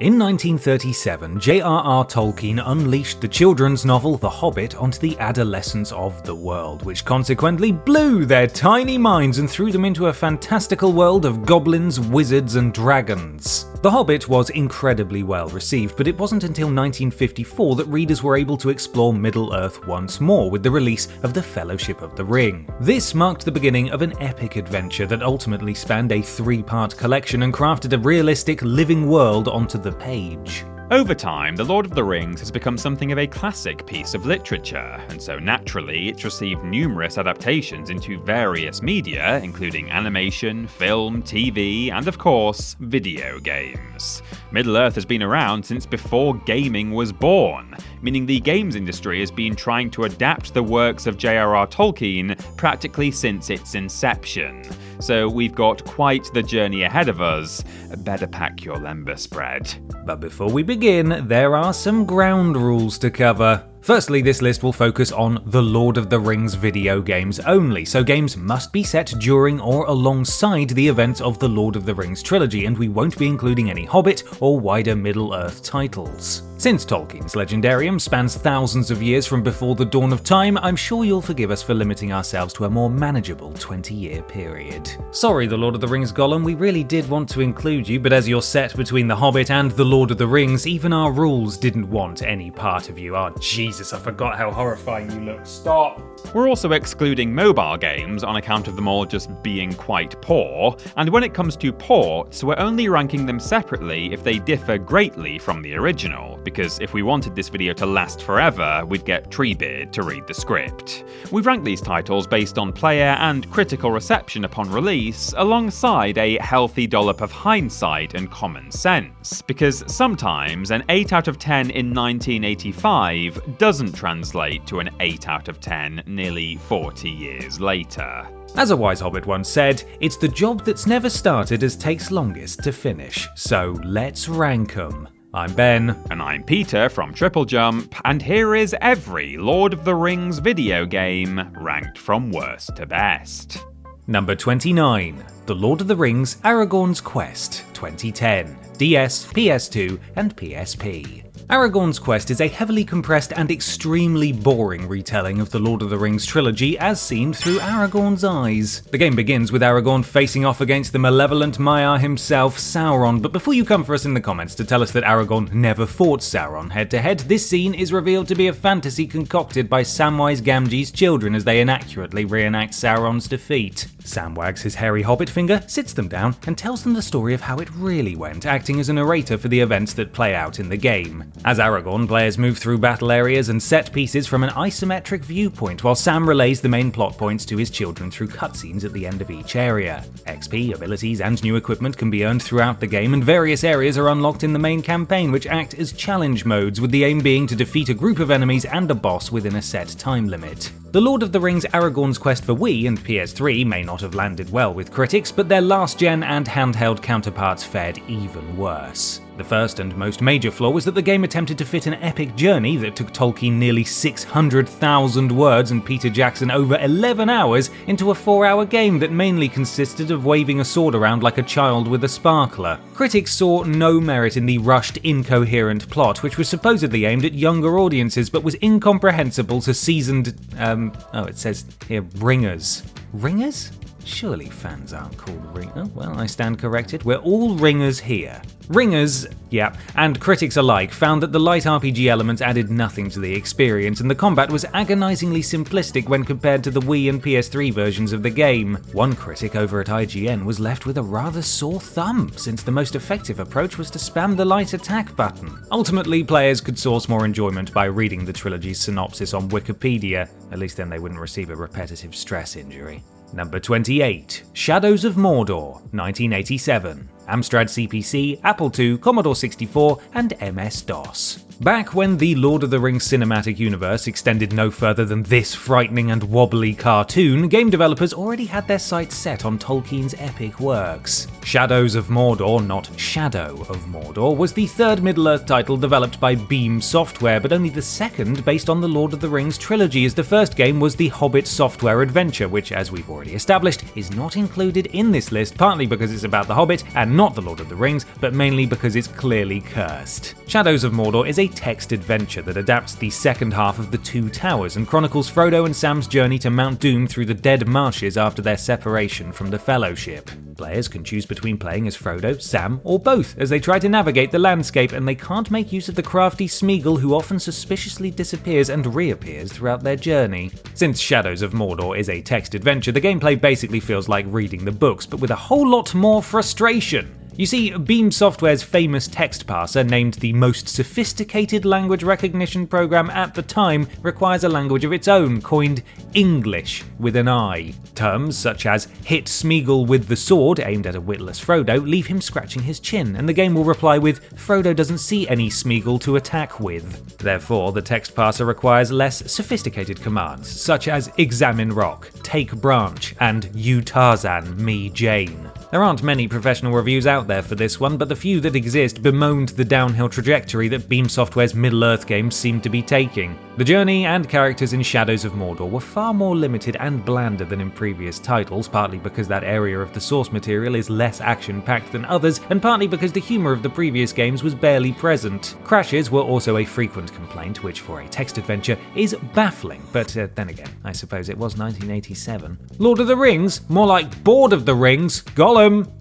In 1937, J.R.R. Tolkien unleashed the children's novel The Hobbit onto the adolescents of the world, which consequently blew their tiny minds and threw them into a fantastical world of goblins, wizards, and dragons. The Hobbit was incredibly well received, but it wasn't until 1954 that readers were able to explore Middle-earth once more with the release of The Fellowship of the Ring. This marked the beginning of an epic adventure that ultimately spanned a 3-part collection and crafted a realistic, living world onto the page. Over time, The Lord of the Rings has become something of a classic piece of literature, and so naturally it's received numerous adaptations into various media, including animation, film, TV, and of course, video games. Middle-earth has been around since before gaming was born, meaning the games industry has been trying to adapt the works of J.R.R. Tolkien practically since its inception. So we've got quite the journey ahead of us. Better pack your lumber spread. But before we begin, there are some ground rules to cover. Firstly, this list will focus on The Lord of the Rings video games only, so games must be set during or alongside the events of the Lord of the Rings trilogy, and we won't be including any Hobbit or wider Middle-earth titles. Since Tolkien's legendarium spans thousands of years from before the dawn of time, I'm sure you'll forgive us for limiting ourselves to a more manageable 20-year period. Sorry, The Lord of the Rings Gollum, we really did want to include you, but as you're set between The Hobbit and The Lord of the Rings, even our rules didn't want any part of you. Oh, Jesus, I forgot how horrifying you look. Stop! We're also excluding mobile games on account of them all just being quite poor, and when it comes to ports, we're only ranking them separately if they differ greatly from the original, because if we wanted this video to last forever, we'd get Treebeard to read the script. We've ranked these titles based on player and critical reception upon release, alongside a healthy dollop of hindsight and common sense, because sometimes an 8 out of 10 in 1985 doesn't translate to an 8 out of 10 nearly 40 years later. As a wise hobbit once said, it's the job that's never started as takes longest to finish, so let's rank 'em. I'm Ben. And I'm Peter from TripleJump, and here is every Lord of the Rings video game ranked from worst to best. Number 29, The Lord of the Rings Aragorn's Quest, 2010, DS, PS2 and PSP. Aragorn's Quest is a heavily compressed and extremely boring retelling of the Lord of the Rings trilogy as seen through Aragorn's eyes. The game begins with Aragorn facing off against the malevolent Maiar himself, Sauron, but before you come for us in the comments to tell us that Aragorn never fought Sauron head-to-head, this scene is revealed to be a fantasy concocted by Samwise Gamgee's children as they inaccurately reenact Sauron's defeat. Sam wags his hairy hobbit finger, sits them down, and tells them the story of how it really went, acting as a narrator for the events that play out in the game. As Aragorn, players move through battle areas and set pieces from an isometric viewpoint, while Sam relays the main plot points to his children through cutscenes at the end of each area. XP, abilities, and new equipment can be earned throughout the game, and various areas are unlocked in the main campaign, which act as challenge modes, with the aim being to defeat a group of enemies and a boss within a set time limit. The Lord of the Rings Aragorn's Quest for Wii and PS3 may not have landed well with critics, but their last-gen and handheld counterparts fared even worse. The first and most major flaw was that the game attempted to fit an epic journey that took Tolkien nearly 600,000 words and Peter Jackson over 11 hours into a 4-hour game that mainly consisted of waving a sword around like a child with a sparkler. Critics saw no merit in the rushed, incoherent plot, which was supposedly aimed at younger audiences but was incomprehensible to seasoned, it says here, ringers. Ringers? Surely fans aren't called ringers. Oh, well, I stand corrected. We're all ringers here. Ringers, yeah, and critics alike found that the light RPG elements added nothing to the experience, and the combat was agonizingly simplistic when compared to the Wii and PS3 versions of the game. One critic over at IGN was left with a rather sore thumb, since the most effective approach was to spam the light attack button. Ultimately, players could source more enjoyment by reading the trilogy's synopsis on Wikipedia, at least then they wouldn't receive a repetitive stress injury. Number 28, Shadows of Mordor, 1987. Amstrad CPC, Apple II, Commodore 64, and MS-DOS. Back when the Lord of the Rings cinematic universe extended no further than this frightening and wobbly cartoon, game developers already had their sights set on Tolkien's epic works. Shadows of Mordor, not Shadow of Mordor, was the third Middle-earth title developed by Beam Software, but only the second based on the Lord of the Rings trilogy, as the first game was the Hobbit software adventure, which, as we've already established, is not included in this list, partly because it's about the Hobbit, and not The Lord of the Rings, but mainly because it's clearly cursed. Shadows of Mordor is a text adventure that adapts the second half of The Two Towers and chronicles Frodo and Sam's journey to Mount Doom through the Dead Marshes after their separation from the Fellowship. Players can choose between playing as Frodo, Sam, or both as they try to navigate the landscape, and they can't make use of the crafty Smeagol who often suspiciously disappears and reappears throughout their journey. Since Shadows of Mordor is a text adventure, the gameplay basically feels like reading the books, but with a whole lot more frustration. You see, Beam Software's famous text parser, named the most sophisticated language recognition program at the time, requires a language of its own, coined English with an I. Terms such as hit Smeagol with the sword aimed at a witless Frodo leave him scratching his chin, and the game will reply with, Frodo doesn't see any Smeagol to attack with. Therefore, the text parser requires less sophisticated commands, such as examine rock, take branch, and you Tarzan, me Jane. There aren't many professional reviews out there for this one, but the few that exist bemoaned the downhill trajectory that Beam Software's Middle-earth games seemed to be taking. The journey and characters in Shadows of Mordor were far more limited and blander than in previous titles, partly because that area of the source material is less action-packed than others, and partly because the humour of the previous games was barely present. Crashes were also a frequent complaint, which for a text adventure is baffling, but then again, I suppose it was 1987. Lord of the Rings? More like Board of the Rings. Gollum!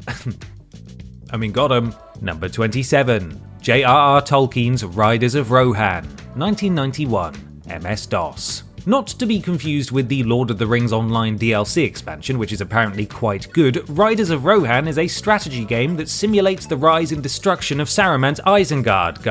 got him. Number 27. J.R.R. Tolkien's Riders of Rohan, 1991, MS-DOS. Not to be confused with the Lord of the Rings Online DLC expansion, which is apparently quite good, Riders of Rohan is a strategy game that simulates the rise and destruction of Saruman's Isengard.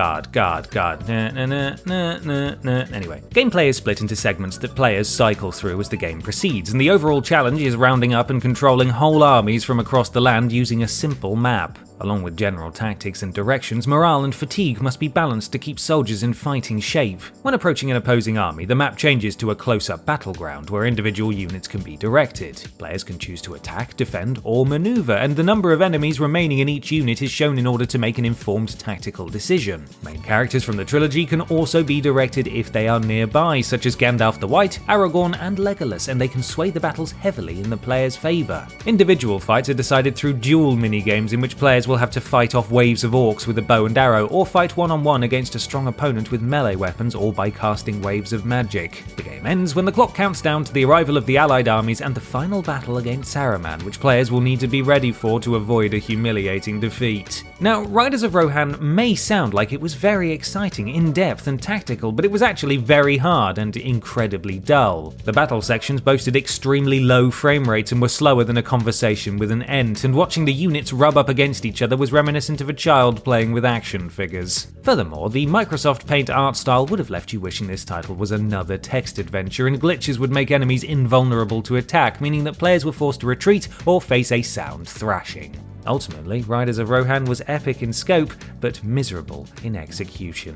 Anyway, gameplay is split into segments that players cycle through as the game proceeds, and the overall challenge is rounding up and controlling whole armies from across the land using a simple map. Along with general tactics and directions, morale and fatigue must be balanced to keep soldiers in fighting shape. When approaching an opposing army, the map changes to a close-up battleground where individual units can be directed. Players can choose to attack, defend, or maneuver, and the number of enemies remaining in each unit is shown in order to make an informed tactical decision. Main characters from the trilogy can also be directed if they are nearby, such as Gandalf the White, Aragorn, and Legolas, and they can sway the battles heavily in the player's favour. Individual fights are decided through duel minigames in which players will have to fight off waves of orcs with a bow and arrow, or fight one-on-one against a strong opponent with melee weapons, or by casting waves of magic. The game ends when the clock counts down to the arrival of the allied armies and the final battle against Saruman, which players will need to be ready for to avoid a humiliating defeat. Now, Riders of Rohan may sound like it was very exciting, in-depth and tactical, but it was actually very hard and incredibly dull. The battle sections boasted extremely low frame rates and were slower than a conversation with an Ent, and watching the units rub up against each other was reminiscent of a child playing with action figures. Furthermore, the Microsoft Paint art style would have left you wishing this title was another text adventure, and glitches would make enemies invulnerable to attack, meaning that players were forced to retreat or face a sound thrashing. Ultimately, Riders of Rohan was epic in scope, but miserable in execution.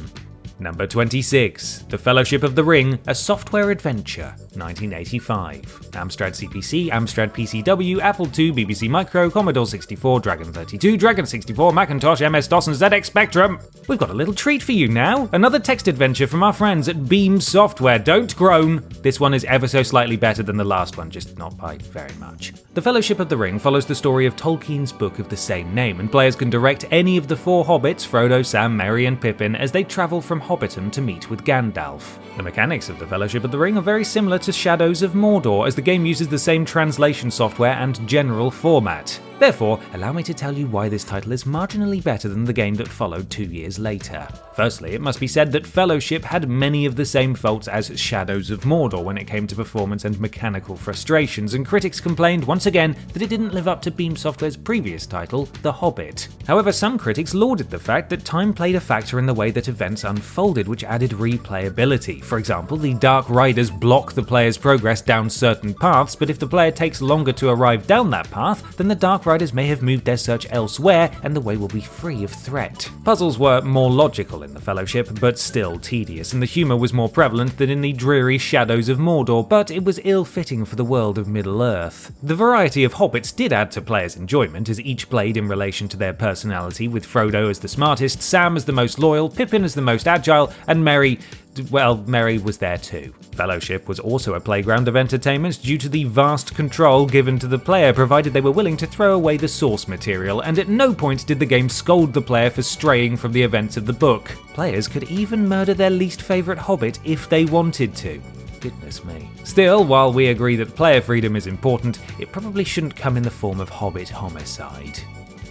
Number 26. The Fellowship of the Ring, a software adventure, 1985. Amstrad CPC, Amstrad PCW, Apple II, BBC Micro, Commodore 64, Dragon 32, Dragon 64, Macintosh, MS-DOS and ZX Spectrum. We've got a little treat for you now. Another text adventure from our friends at Beam Software. Don't groan. This one is ever so slightly better than the last one, just not by very much. The Fellowship of the Ring follows the story of Tolkien's book of the same name, and players can direct any of the four hobbits, Frodo, Sam, Merry and Pippin, as they travel from Hobbiton to meet with Gandalf. The mechanics of the Fellowship of the Ring are very similar to Shadows of Mordor, as the game uses the same translation software and general format. Therefore, allow me to tell you why this title is marginally better than the game that followed 2 years later. Firstly, it must be said that Fellowship had many of the same faults as Shadows of Mordor when it came to performance and mechanical frustrations, and critics complained once again that it didn't live up to Beam Software's previous title, The Hobbit. However, some critics lauded the fact that time played a factor in the way that events unfolded, which added replayability. For example, the Dark Riders block the player's progress down certain paths, but if the player takes longer to arrive down that path, then the Dark Riders may have moved their search elsewhere, and the way will be free of threat. Puzzles were more logical in the Fellowship, but still tedious, and the humour was more prevalent than in the dreary Shadows of Mordor, but it was ill-fitting for the world of Middle-earth. The variety of hobbits did add to players' enjoyment, as each played in relation to their personality, with Frodo as the smartest, Sam as the most loyal, Pippin as the most agile, fragile, and Merry was there too. Fellowship was also a playground of entertainment due to the vast control given to the player, provided they were willing to throw away the source material, and at no point did the game scold the player for straying from the events of the book. Players could even murder their least favourite Hobbit if they wanted to. Goodness me. Still, while we agree that player freedom is important, it probably shouldn't come in the form of Hobbit homicide.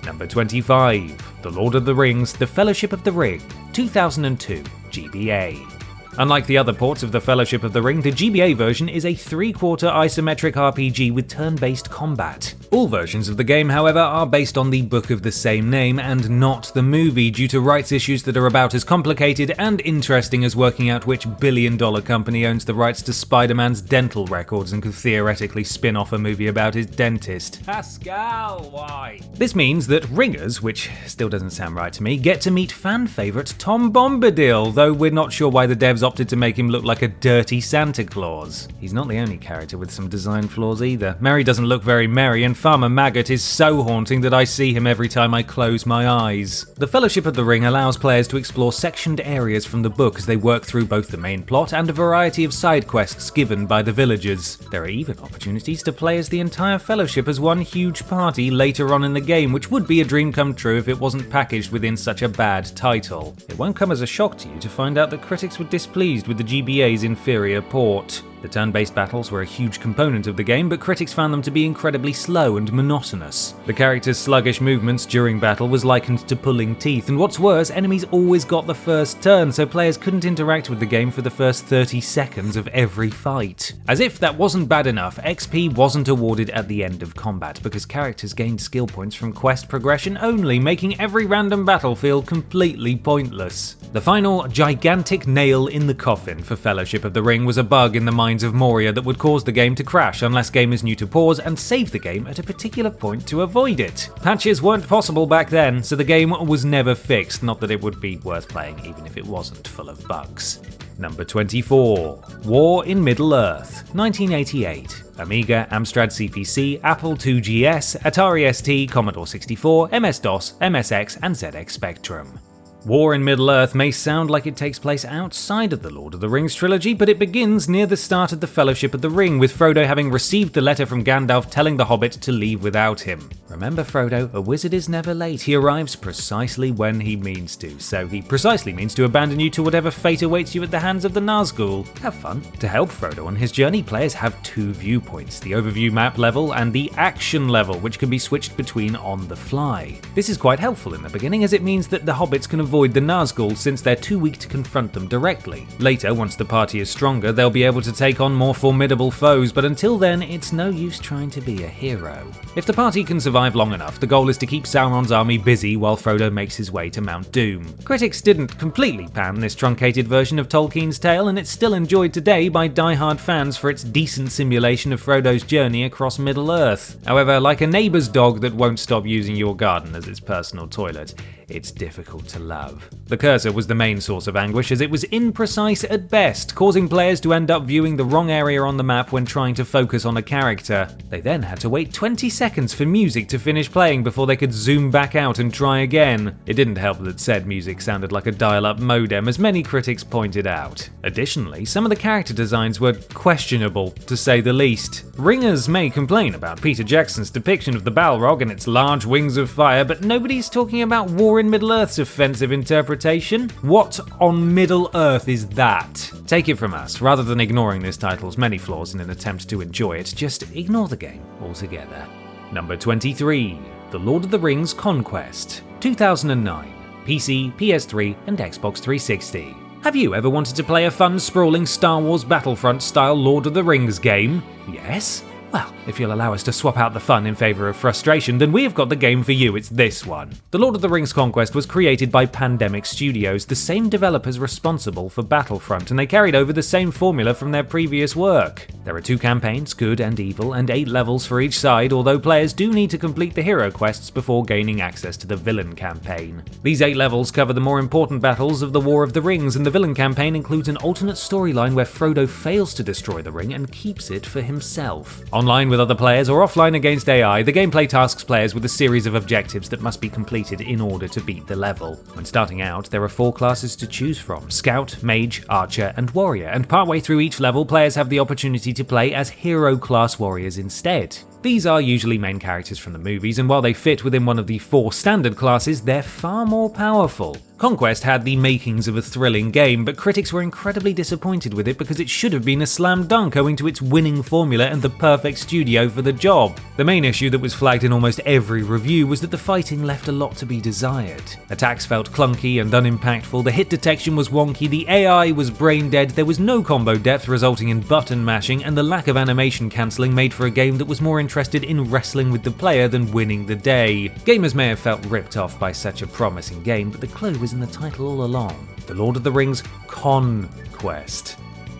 Number 25. The Lord of the Rings, The Fellowship of the Ring, 2002, GBA. Unlike the other ports of the Fellowship of the Ring, the GBA version is a 3/4 isometric RPG with turn-based combat. All versions of the game, however, are based on the book of the same name and not the movie, due to rights issues that are about as complicated and interesting as working out which billion-dollar company owns the rights to Spider-Man's dental records and could theoretically spin off a movie about his dentist. Pascal, why? This means that Ringers, which still doesn't sound right to me, get to meet fan favourite Tom Bombadil, though we're not sure why the devs opted to make him look like a dirty Santa Claus. He's not the only character with some design flaws either. Merry doesn't look very merry, and Farmer Maggot is so haunting that I see him every time I close my eyes. The Fellowship of the Ring allows players to explore sectioned areas from the book as they work through both the main plot and a variety of side quests given by the villagers. There are even opportunities to play as the entire Fellowship as one huge party later on in the game, which would be a dream come true if it wasn't packaged within such a bad title. It won't come as a shock to you to find out that critics were displeased with the GBA's inferior port. The turn-based battles were a huge component of the game, but critics found them to be incredibly slow and monotonous. The characters' sluggish movements during battle was likened to pulling teeth, and what's worse, enemies always got the first turn, so players couldn't interact with the game for the first 30 seconds of every fight. As if that wasn't bad enough, XP wasn't awarded at the end of combat, because characters gained skill points from quest progression only, making every random battle feel completely pointless. The final gigantic nail in the coffin for Fellowship of the Ring was a bug in the Mines of Moria that would cause the game to crash unless gamers knew to pause and save the game at a particular point to avoid it. Patches weren't possible back then, so the game was never fixed, not that it would be worth playing even if it wasn't full of bugs. Number 24. War in Middle-earth, 1988. Amiga, Amstrad CPC, Apple IIGS, Atari ST, Commodore 64, MS-DOS, MSX, and ZX Spectrum. War in Middle-earth may sound like it takes place outside of the Lord of the Rings trilogy, but it begins near the start of the Fellowship of the Ring, with Frodo having received the letter from Gandalf telling the Hobbit to leave without him. Remember, Frodo, a wizard is never late. He arrives precisely when he means to, so he precisely means to abandon you to whatever fate awaits you at the hands of the Nazgul. Have fun. To help Frodo on his journey, players have two viewpoints, the overview map level and the action level, which can be switched between on the fly. This is quite helpful in the beginning, as it means that the Hobbits can avoid the Nazgul since they're too weak to confront them directly. Later, once the party is stronger, they'll be able to take on more formidable foes, but until then, it's no use trying to be a hero. If the party can survive long enough, the goal is to keep Sauron's army busy while Frodo makes his way to Mount Doom. Critics didn't completely pan this truncated version of Tolkien's tale, and it's still enjoyed today by die-hard fans for its decent simulation of Frodo's journey across Middle-earth. However, like a neighbour's dog that won't stop using your garden as its personal toilet, it's difficult to love. The cursor was the main source of anguish, as it was imprecise at best, causing players to end up viewing the wrong area on the map when trying to focus on a character. They then had to wait 20 seconds for music to finish playing before they could zoom back out and try again. It didn't help that said music sounded like a dial-up modem, as many critics pointed out. Additionally, some of the character designs were questionable, to say the least. Ringers may complain about Peter Jackson's depiction of the Balrog and its large wings of fire, but nobody's talking about War in Middle-earth's offensive interpretation. What on Middle-earth is that? Take it from us, rather than ignoring this title's many flaws in an attempt to enjoy it, just ignore the game altogether. Number 23. The Lord of the Rings Conquest, 2009. PC, PS3, and Xbox 360. Have you ever wanted to play a fun, sprawling Star Wars Battlefront-style Lord of the Rings game? Yes? Well, if you'll allow us to swap out the fun in favour of frustration, then we have got the game for you. It's this one. The Lord of the Rings Conquest was created by Pandemic Studios, the same developers responsible for Battlefront, and they carried over the same formula from their previous work. There are 2 campaigns, good and evil, and 8 levels for each side, although players do need to complete the hero quests before gaining access to the villain campaign. These 8 levels cover the more important battles of the War of the Rings, and the villain campaign includes an alternate storyline where Frodo fails to destroy the ring and keeps it for himself. Online with other players or offline against AI, the gameplay tasks players with a series of objectives that must be completed in order to beat the level. When starting out, there are 4 classes to choose from: Scout, Mage, Archer, and Warrior, and partway through each level, players have the opportunity to play as hero-class warriors instead. These are usually main characters from the movies, and while they fit within one of the 4 standard classes, they're far more powerful. Conquest had the makings of a thrilling game, but critics were incredibly disappointed with it because it should have been a slam dunk owing to its winning formula and the perfect studio for the job. The main issue that was flagged in almost every review was that the fighting left a lot to be desired. Attacks felt clunky and unimpactful, the hit detection was wonky, the AI was brain dead, there was no combo depth resulting in button mashing, and the lack of animation cancelling made for a game that was more interested in wrestling with the player than winning the day. Gamers may have felt ripped off by such a promising game, but the clue was in the title all along: The Lord of the Rings Conquest.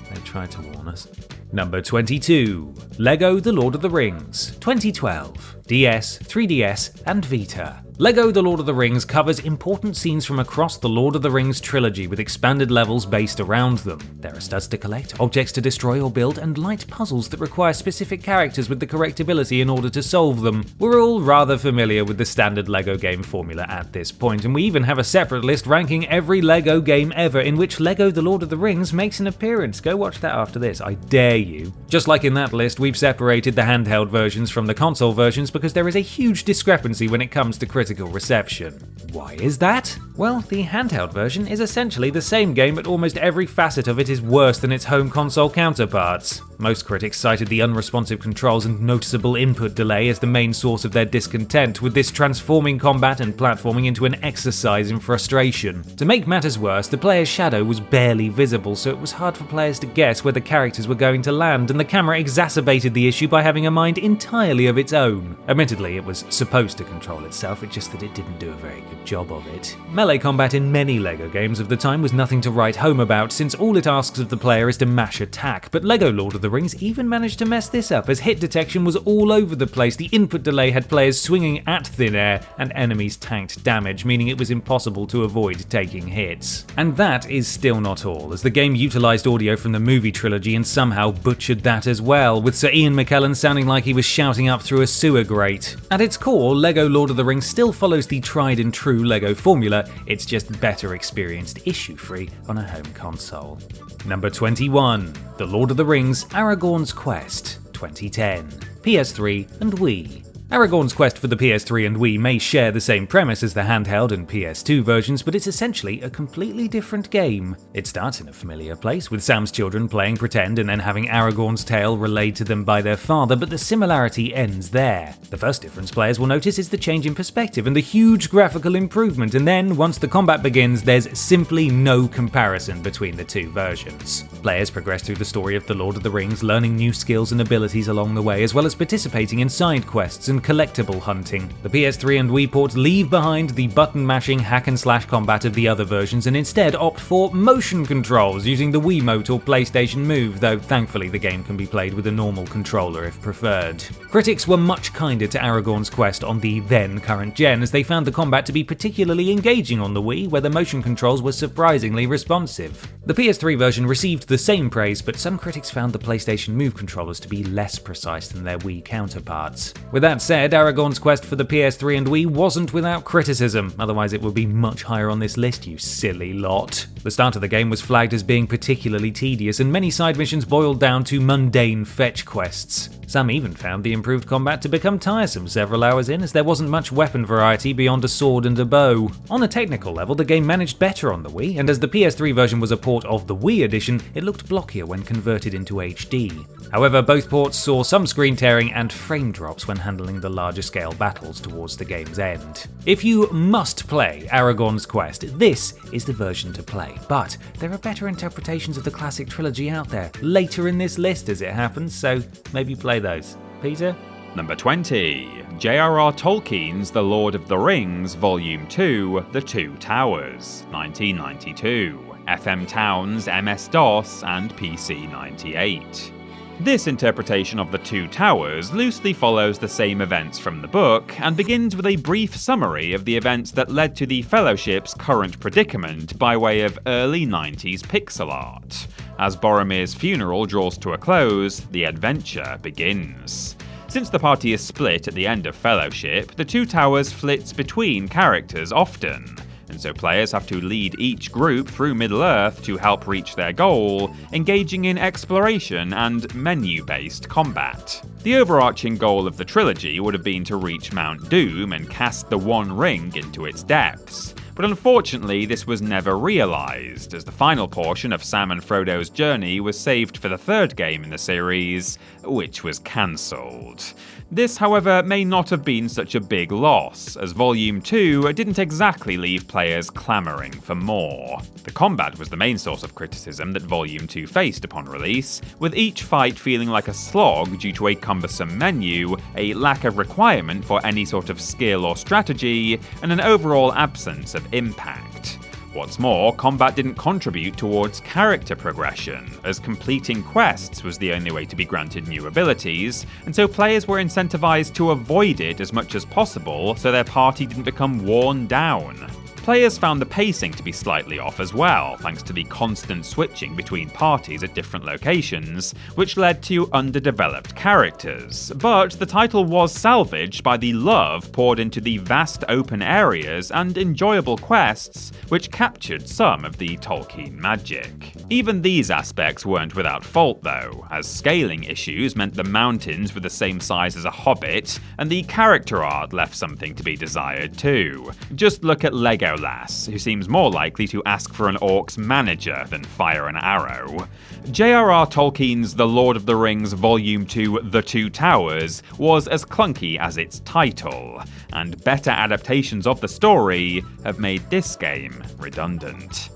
They tried to warn us. Number 22. LEGO The Lord of the Rings, 2012. DS, 3DS, and Vita. LEGO The Lord of the Rings covers important scenes from across the Lord of the Rings trilogy with expanded levels based around them. There are studs to collect, objects to destroy or build, and light puzzles that require specific characters with the correct ability in order to solve them. We're all rather familiar with the standard LEGO game formula at this point, and we even have a separate list ranking every LEGO game ever in which LEGO The Lord of the Rings makes an appearance. Go watch that after this, I dare you. Just like in that list, we've separated the handheld versions from the console versions because there is a huge discrepancy when it comes to critical reception. Why is that? Well, the handheld version is essentially the same game, but almost every facet of it is worse than its home console counterparts. Most critics cited the unresponsive controls and noticeable input delay as the main source of their discontent, with this transforming combat and platforming into an exercise in frustration. To make matters worse, the player's shadow was barely visible, so it was hard for players to guess where the characters were going to land, and the camera exacerbated the issue by having a mind entirely of its own. Admittedly, it was supposed to control itself, it's just that it didn't do a very good job of it. Melee combat in many LEGO games of the time was nothing to write home about, since all it asks of the player is to mash attack, but LEGO Lord of the Rings even managed to mess this up, as hit detection was all over the place, the input delay had players swinging at thin air, and enemies tanked damage, meaning it was impossible to avoid taking hits. And that is still not all, as the game utilised audio from the movie trilogy and somehow butchered that as well, with Sir Ian McKellen sounding like he was shouting up through a sewer grate. At its core, LEGO Lord of the Rings still follows the tried and true LEGO formula, it's just better experienced issue-free on a home console. Number 21. The Lord of the Rings Aragorn's Quest, 2010. PS3 and Wii. Aragorn's Quest for the PS3 and Wii may share the same premise as the handheld and PS2 versions, but it's essentially a completely different game. It starts in a familiar place, with Sam's children playing pretend and then having Aragorn's tale relayed to them by their father, but the similarity ends there. The first difference players will notice is the change in perspective and the huge graphical improvement, and then, once the combat begins, there's simply no comparison between the two versions. Players progress through the story of The Lord of the Rings, learning new skills and abilities along the way, as well as participating in side quests and collectible hunting. The PS3 and Wii ports leave behind the button-mashing hack-and-slash combat of the other versions and instead opt for motion controls using the Wiimote or PlayStation Move, though thankfully the game can be played with a normal controller if preferred. Critics were much kinder to Aragorn's Quest on the then current gen, as they found the combat to be particularly engaging on the Wii, where the motion controls were surprisingly responsive. The PS3 version received the same praise, but some critics found the PlayStation Move controllers to be less precise than their Wii counterparts. With that said, Aragorn's Quest for the PS3 and Wii wasn't without criticism, otherwise it would be much higher on this list, you silly lot. The start of the game was flagged as being particularly tedious, and many side missions boiled down to mundane fetch quests. Some even found the improved combat to become tiresome several hours in, as there wasn't much weapon variety beyond a sword and a bow. On a technical level, the game managed better on the Wii, and as the PS3 version was a port of the Wii edition, it looked blockier when converted into HD. However, both ports saw some screen tearing and frame drops when handling the larger scale battles towards the game's end. If you must play Aragorn's Quest, this is the version to play, but there are better interpretations of the classic trilogy out there, later in this list as it happens, so maybe play those. Peter? Number 20. J.R.R. Tolkien's The Lord of the Rings Volume 2, The Two Towers, 1992. FM Towns, MS-DOS, and PC 98. This interpretation of the Two Towers loosely follows the same events from the book, and begins with a brief summary of the events that led to the Fellowship's current predicament by way of early 90s pixel art. As Boromir's funeral draws to a close, the adventure begins. Since the party is split at the end of Fellowship, the Two Towers flits between characters often, and so players have to lead each group through Middle-earth to help reach their goal, engaging in exploration and menu-based combat. The overarching goal of the trilogy would have been to reach Mount Doom and cast the One Ring into its depths, but unfortunately this was never realised, as the final portion of Sam and Frodo's journey was saved for the third game in the series, which was cancelled. This, however, may not have been such a big loss, as Volume 2 didn't exactly leave players clamouring for more. The combat was the main source of criticism that Volume 2 faced upon release, with each fight feeling like a slog due to a cumbersome menu, a lack of requirement for any sort of skill or strategy, and an overall absence of impact. What's more, combat didn't contribute towards character progression, as completing quests was the only way to be granted new abilities, and so players were incentivized to avoid it as much as possible so their party didn't become worn down. Players found the pacing to be slightly off as well, thanks to the constant switching between parties at different locations, which led to underdeveloped characters. But the title was salvaged by the love poured into the vast open areas and enjoyable quests, which captured some of the Tolkien magic. Even these aspects weren't without fault though, as scaling issues meant the mountains were the same size as a Hobbit, and the character art left something to be desired too. Just look at Lego Lass, who seems more likely to ask for an orc's manager than fire an arrow. J.R.R. Tolkien's The Lord of the Rings Volume 2 The Two Towers was as clunky as its title, and better adaptations of the story have made this game redundant.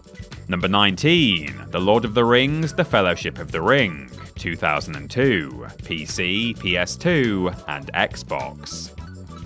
Number 19, The Lord of the Rings The Fellowship of the Ring, 2002, PC, PS2, and Xbox.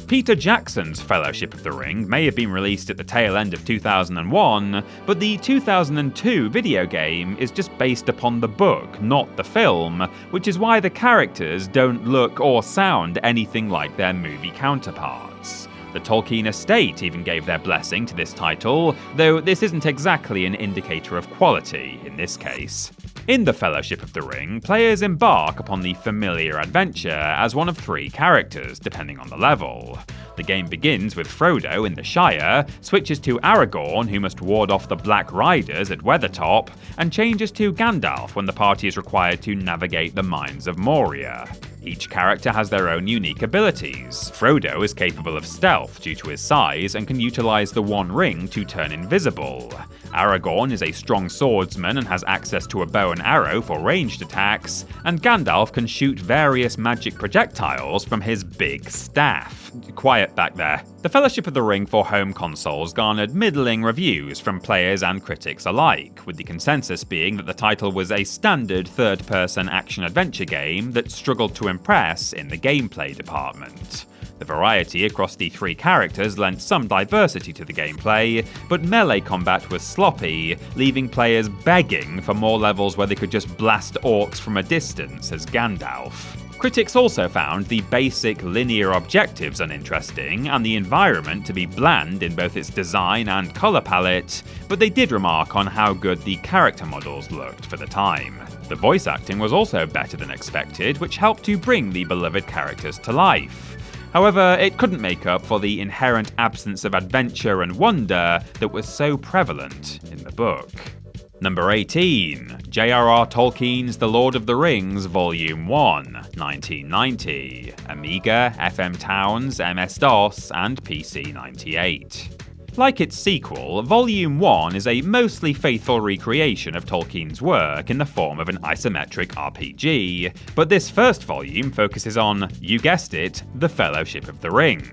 Peter Jackson's Fellowship of the Ring may have been released at the tail end of 2001, but the 2002 video game is just based upon the book, not the film, which is why the characters don't look or sound anything like their movie counterparts. The Tolkien estate even gave their blessing to this title, though this isn't exactly an indicator of quality in this case. In The Fellowship of the Ring, players embark upon the familiar adventure as one of three characters, depending on the level. The game begins with Frodo in the Shire, switches to Aragorn, who must ward off the Black Riders at Weathertop, and changes to Gandalf when the party is required to navigate the mines of Moria. Each character has their own unique abilities. Frodo is capable of stealth due to his size and can utilize the One Ring to turn invisible. Aragorn is a strong swordsman and has access to a bow and arrow for ranged attacks, and Gandalf can shoot various magic projectiles from his big staff. Quiet back there. The Fellowship of the Ring for home consoles garnered middling reviews from players and critics alike, with the consensus being that the title was a standard third-person action-adventure game that struggled to impress in the gameplay department. The variety across the three characters lent some diversity to the gameplay, but melee combat was sloppy, leaving players begging for more levels where they could just blast orcs from a distance as Gandalf. Critics also found the basic linear objectives uninteresting and the environment to be bland in both its design and colour palette, but they did remark on how good the character models looked for the time. The voice acting was also better than expected, which helped to bring the beloved characters to life. However, it couldn't make up for the inherent absence of adventure and wonder that was so prevalent in the book. Number 18, J.R.R. Tolkien's The Lord of the Rings Volume 1, 1990, Amiga, FM Towns, MS-DOS, and PC 98. Like its sequel, Volume 1 is a mostly faithful recreation of Tolkien's work in the form of an isometric RPG, but this first volume focuses on, you guessed it, the Fellowship of the Ring.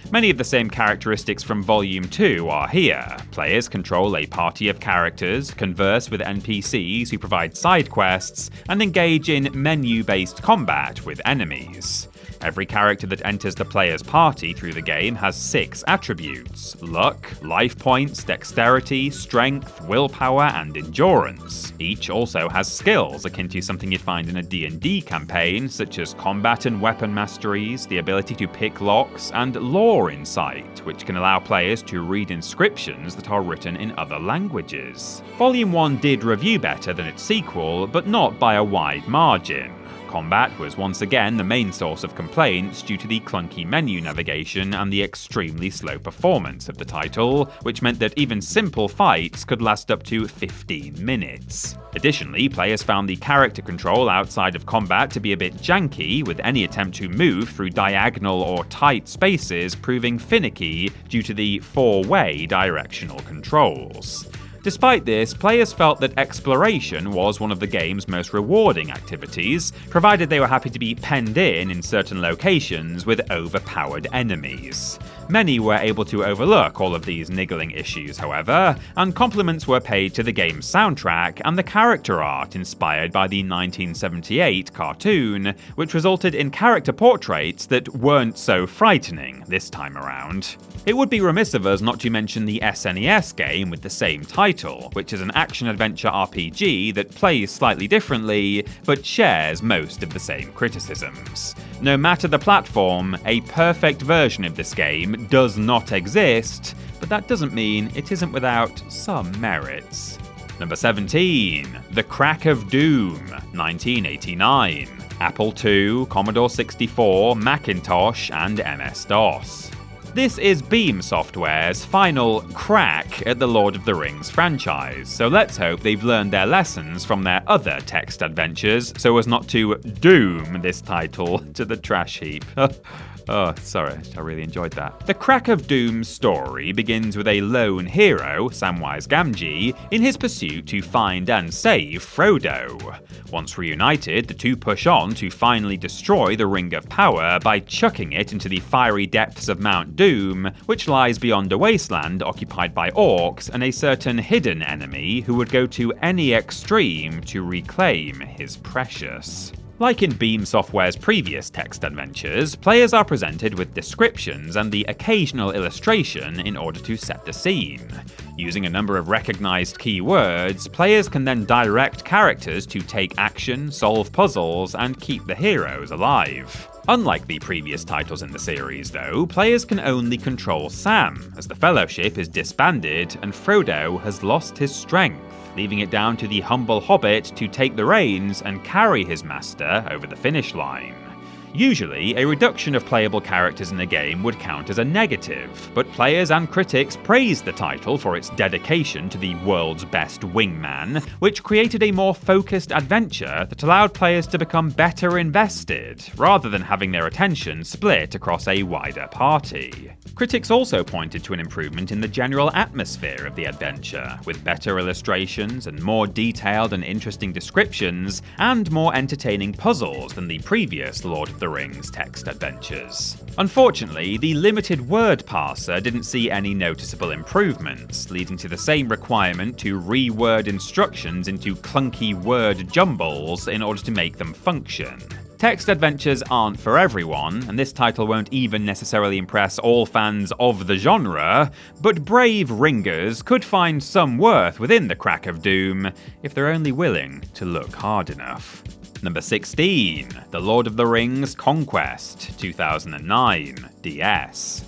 Many of the same characteristics from Volume 2 are here. Players control a party of characters, converse with NPCs who provide side quests, and engage in menu-based combat with enemies. Every character that enters the player's party through the game has 6 attributes: luck, life points, dexterity, strength, willpower, and endurance. Each also has skills akin to something you'd find in a D&D campaign, such as combat and weapon masteries, the ability to pick locks, and lore insight, which can allow players to read inscriptions that are written in other languages. Volume 1 did review better than its sequel, but not by a wide margin. Combat was once again the main source of complaints due to the clunky menu navigation and the extremely slow performance of the title, which meant that even simple fights could last up to 15 minutes. Additionally, players found the character control outside of combat to be a bit janky, with any attempt to move through diagonal or tight spaces proving finicky due to the 4-way directional controls. Despite this, players felt that exploration was one of the game's most rewarding activities, provided they were happy to be penned in certain locations with overpowered enemies. Many were able to overlook all of these niggling issues, however, and compliments were paid to the game's soundtrack and the character art inspired by the 1978 cartoon, which resulted in character portraits that weren't so frightening this time around. It would be remiss of us not to mention the SNES game with the same title, which is an action-adventure RPG that plays slightly differently, but shares most of the same criticisms. No matter the platform, a perfect version of this game does not exist, but that doesn't mean it isn't without some merits. Number 17. The Crack of Doom, 1989. Apple II, Commodore 64, Macintosh, and MS-DOS. This is Beam Software's final crack at the Lord of the Rings franchise, so let's hope they've learned their lessons from their other text adventures so as not to doom this title to the trash heap. Oh, sorry, I really enjoyed that. The Crack of Doom's story begins with a lone hero, Samwise Gamgee, in his pursuit to find and save Frodo. Once reunited, the two push on to finally destroy the Ring of Power by chucking it into the fiery depths of Mount Doom, which lies beyond a wasteland occupied by orcs and a certain hidden enemy who would go to any extreme to reclaim his precious. Like in Beam Software's previous text adventures, players are presented with descriptions and the occasional illustration in order to set the scene. Using a number of recognized keywords, players can then direct characters to take action, solve puzzles, and keep the heroes alive. Unlike the previous titles in the series, though, players can only control Sam, as the Fellowship is disbanded and Frodo has lost his strength, leaving it down to the humble Hobbit to take the reins and carry his master over the finish line. Usually, a reduction of playable characters in a game would count as a negative, but players and critics praised the title for its dedication to the world's best wingman, which created a more focused adventure that allowed players to become better invested, rather than having their attention split across a wider party. Critics also pointed to an improvement in the general atmosphere of the adventure, with better illustrations and more detailed and interesting descriptions, and more entertaining puzzles than the previous Lord of the Rings text adventures. Unfortunately, the limited word parser didn't see any noticeable improvements, leading to the same requirement to reword instructions into clunky word jumbles in order to make them function. Text adventures aren't for everyone, and this title won't even necessarily impress all fans of the genre, but brave ringers could find some worth within the Crack of Doom if they're only willing to look hard enough. Number 16. The Lord of the Rings Conquest, 2009, DS.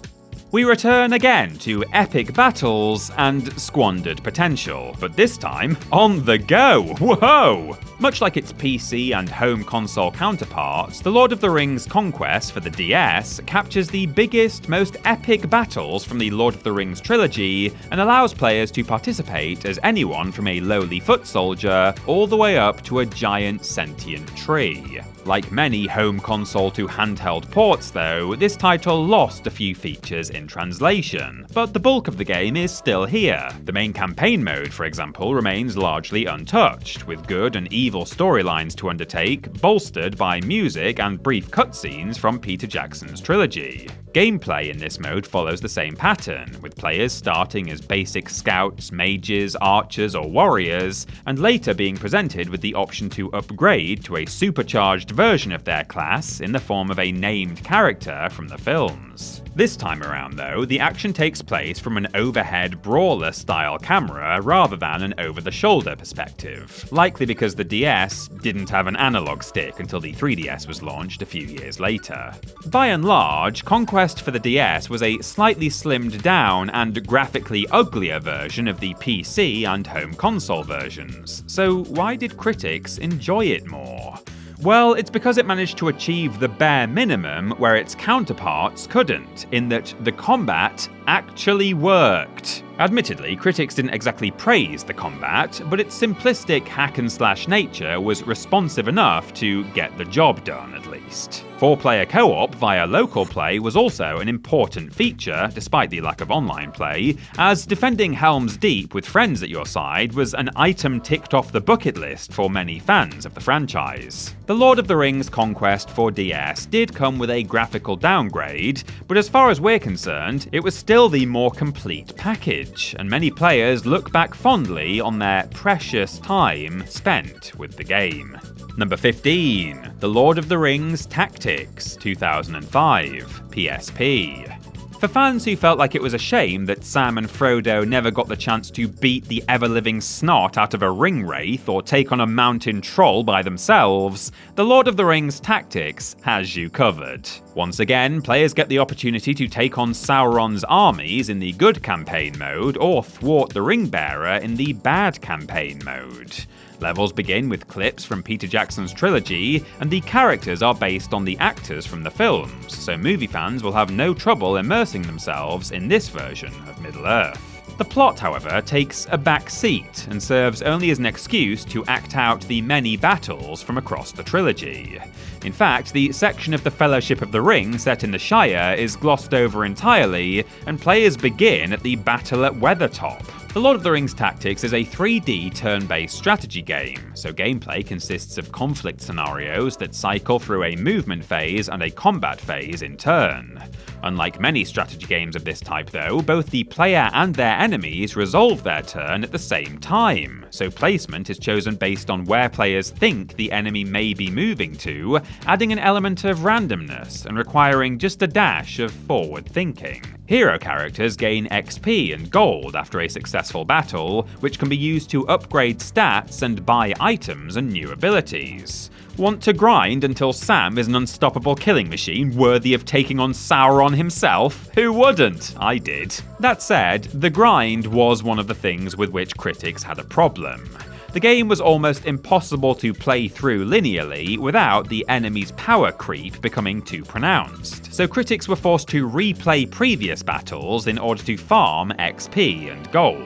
We return again to epic battles and squandered potential, but this time on the go! Whoa! Much like its PC and home console counterparts, The Lord of the Rings Conquest for the DS captures the biggest, most epic battles from the Lord of the Rings trilogy and allows players to participate as anyone from a lowly foot soldier all the way up to a giant sentient tree. Like many home console to handheld ports though, this title lost a few features in translation, but the bulk of the game is still here. The main campaign mode, for example, remains largely untouched, with good and evil storylines to undertake, bolstered by music and brief cutscenes from Peter Jackson's trilogy. Gameplay in this mode follows the same pattern, with players starting as basic scouts, mages, archers, or warriors, and later being presented with the option to upgrade to a supercharged version of their class in the form of a named character from the films. This time around, though, the action takes place from an overhead brawler-style camera rather than an over-the-shoulder perspective, likely because the DS didn't have an analog stick until the 3DS was launched a few years later. By and large, Conquest for the DS was a slightly slimmed down and graphically uglier version of the PC and home console versions, so why did critics enjoy it more? Well, it's because it managed to achieve the bare minimum where its counterparts couldn't, in that the combat actually worked. Admittedly, critics didn't exactly praise the combat, but its simplistic hack-and-slash nature was responsive enough to get the job done, at least. 4-player co-op via local play was also an important feature, despite the lack of online play, as defending Helm's Deep with friends at your side was an item ticked off the bucket list for many fans of the franchise. The Lord of the Rings Conquest for DS did come with a graphical downgrade, but as far as we're concerned, it was still the more complete package, and many players look back fondly on their precious time spent with the game. Number 15, The Lord of the Rings Tactics, 2005, PSP. For fans who felt like it was a shame that Sam and Frodo never got the chance to beat the ever-living snot out of a ring wraith or take on a mountain troll by themselves, The Lord of the Rings Tactics has you covered. Once again, players get the opportunity to take on Sauron's armies in the good campaign mode or thwart the Ringbearer in the bad campaign mode. Levels begin with clips from Peter Jackson's trilogy, and the characters are based on the actors from the films, so movie fans will have no trouble immersing themselves in this version of Middle-earth. The plot, however, takes a back seat and serves only as an excuse to act out the many battles from across the trilogy. In fact, the section of the Fellowship of the Ring set in the Shire is glossed over entirely, and players begin at the Battle at Weathertop. The Lord of the Rings Tactics is a 3D turn-based strategy game, so gameplay consists of conflict scenarios that cycle through a movement phase and a combat phase in turn. Unlike many strategy games of this type though, both the player and their enemies resolve their turn at the same time, so placement is chosen based on where players think the enemy may be moving to, adding an element of randomness and requiring just a dash of forward thinking. Hero characters gain XP and gold after a successful battle, which can be used to upgrade stats and buy items and new abilities. Want to grind until Sam is an unstoppable killing machine worthy of taking on Sauron himself? Who wouldn't? I did. That said, the grind was one of the things with which critics had a problem. The game was almost impossible to play through linearly without the enemy's power creep becoming too pronounced, so critics were forced to replay previous battles in order to farm XP and gold.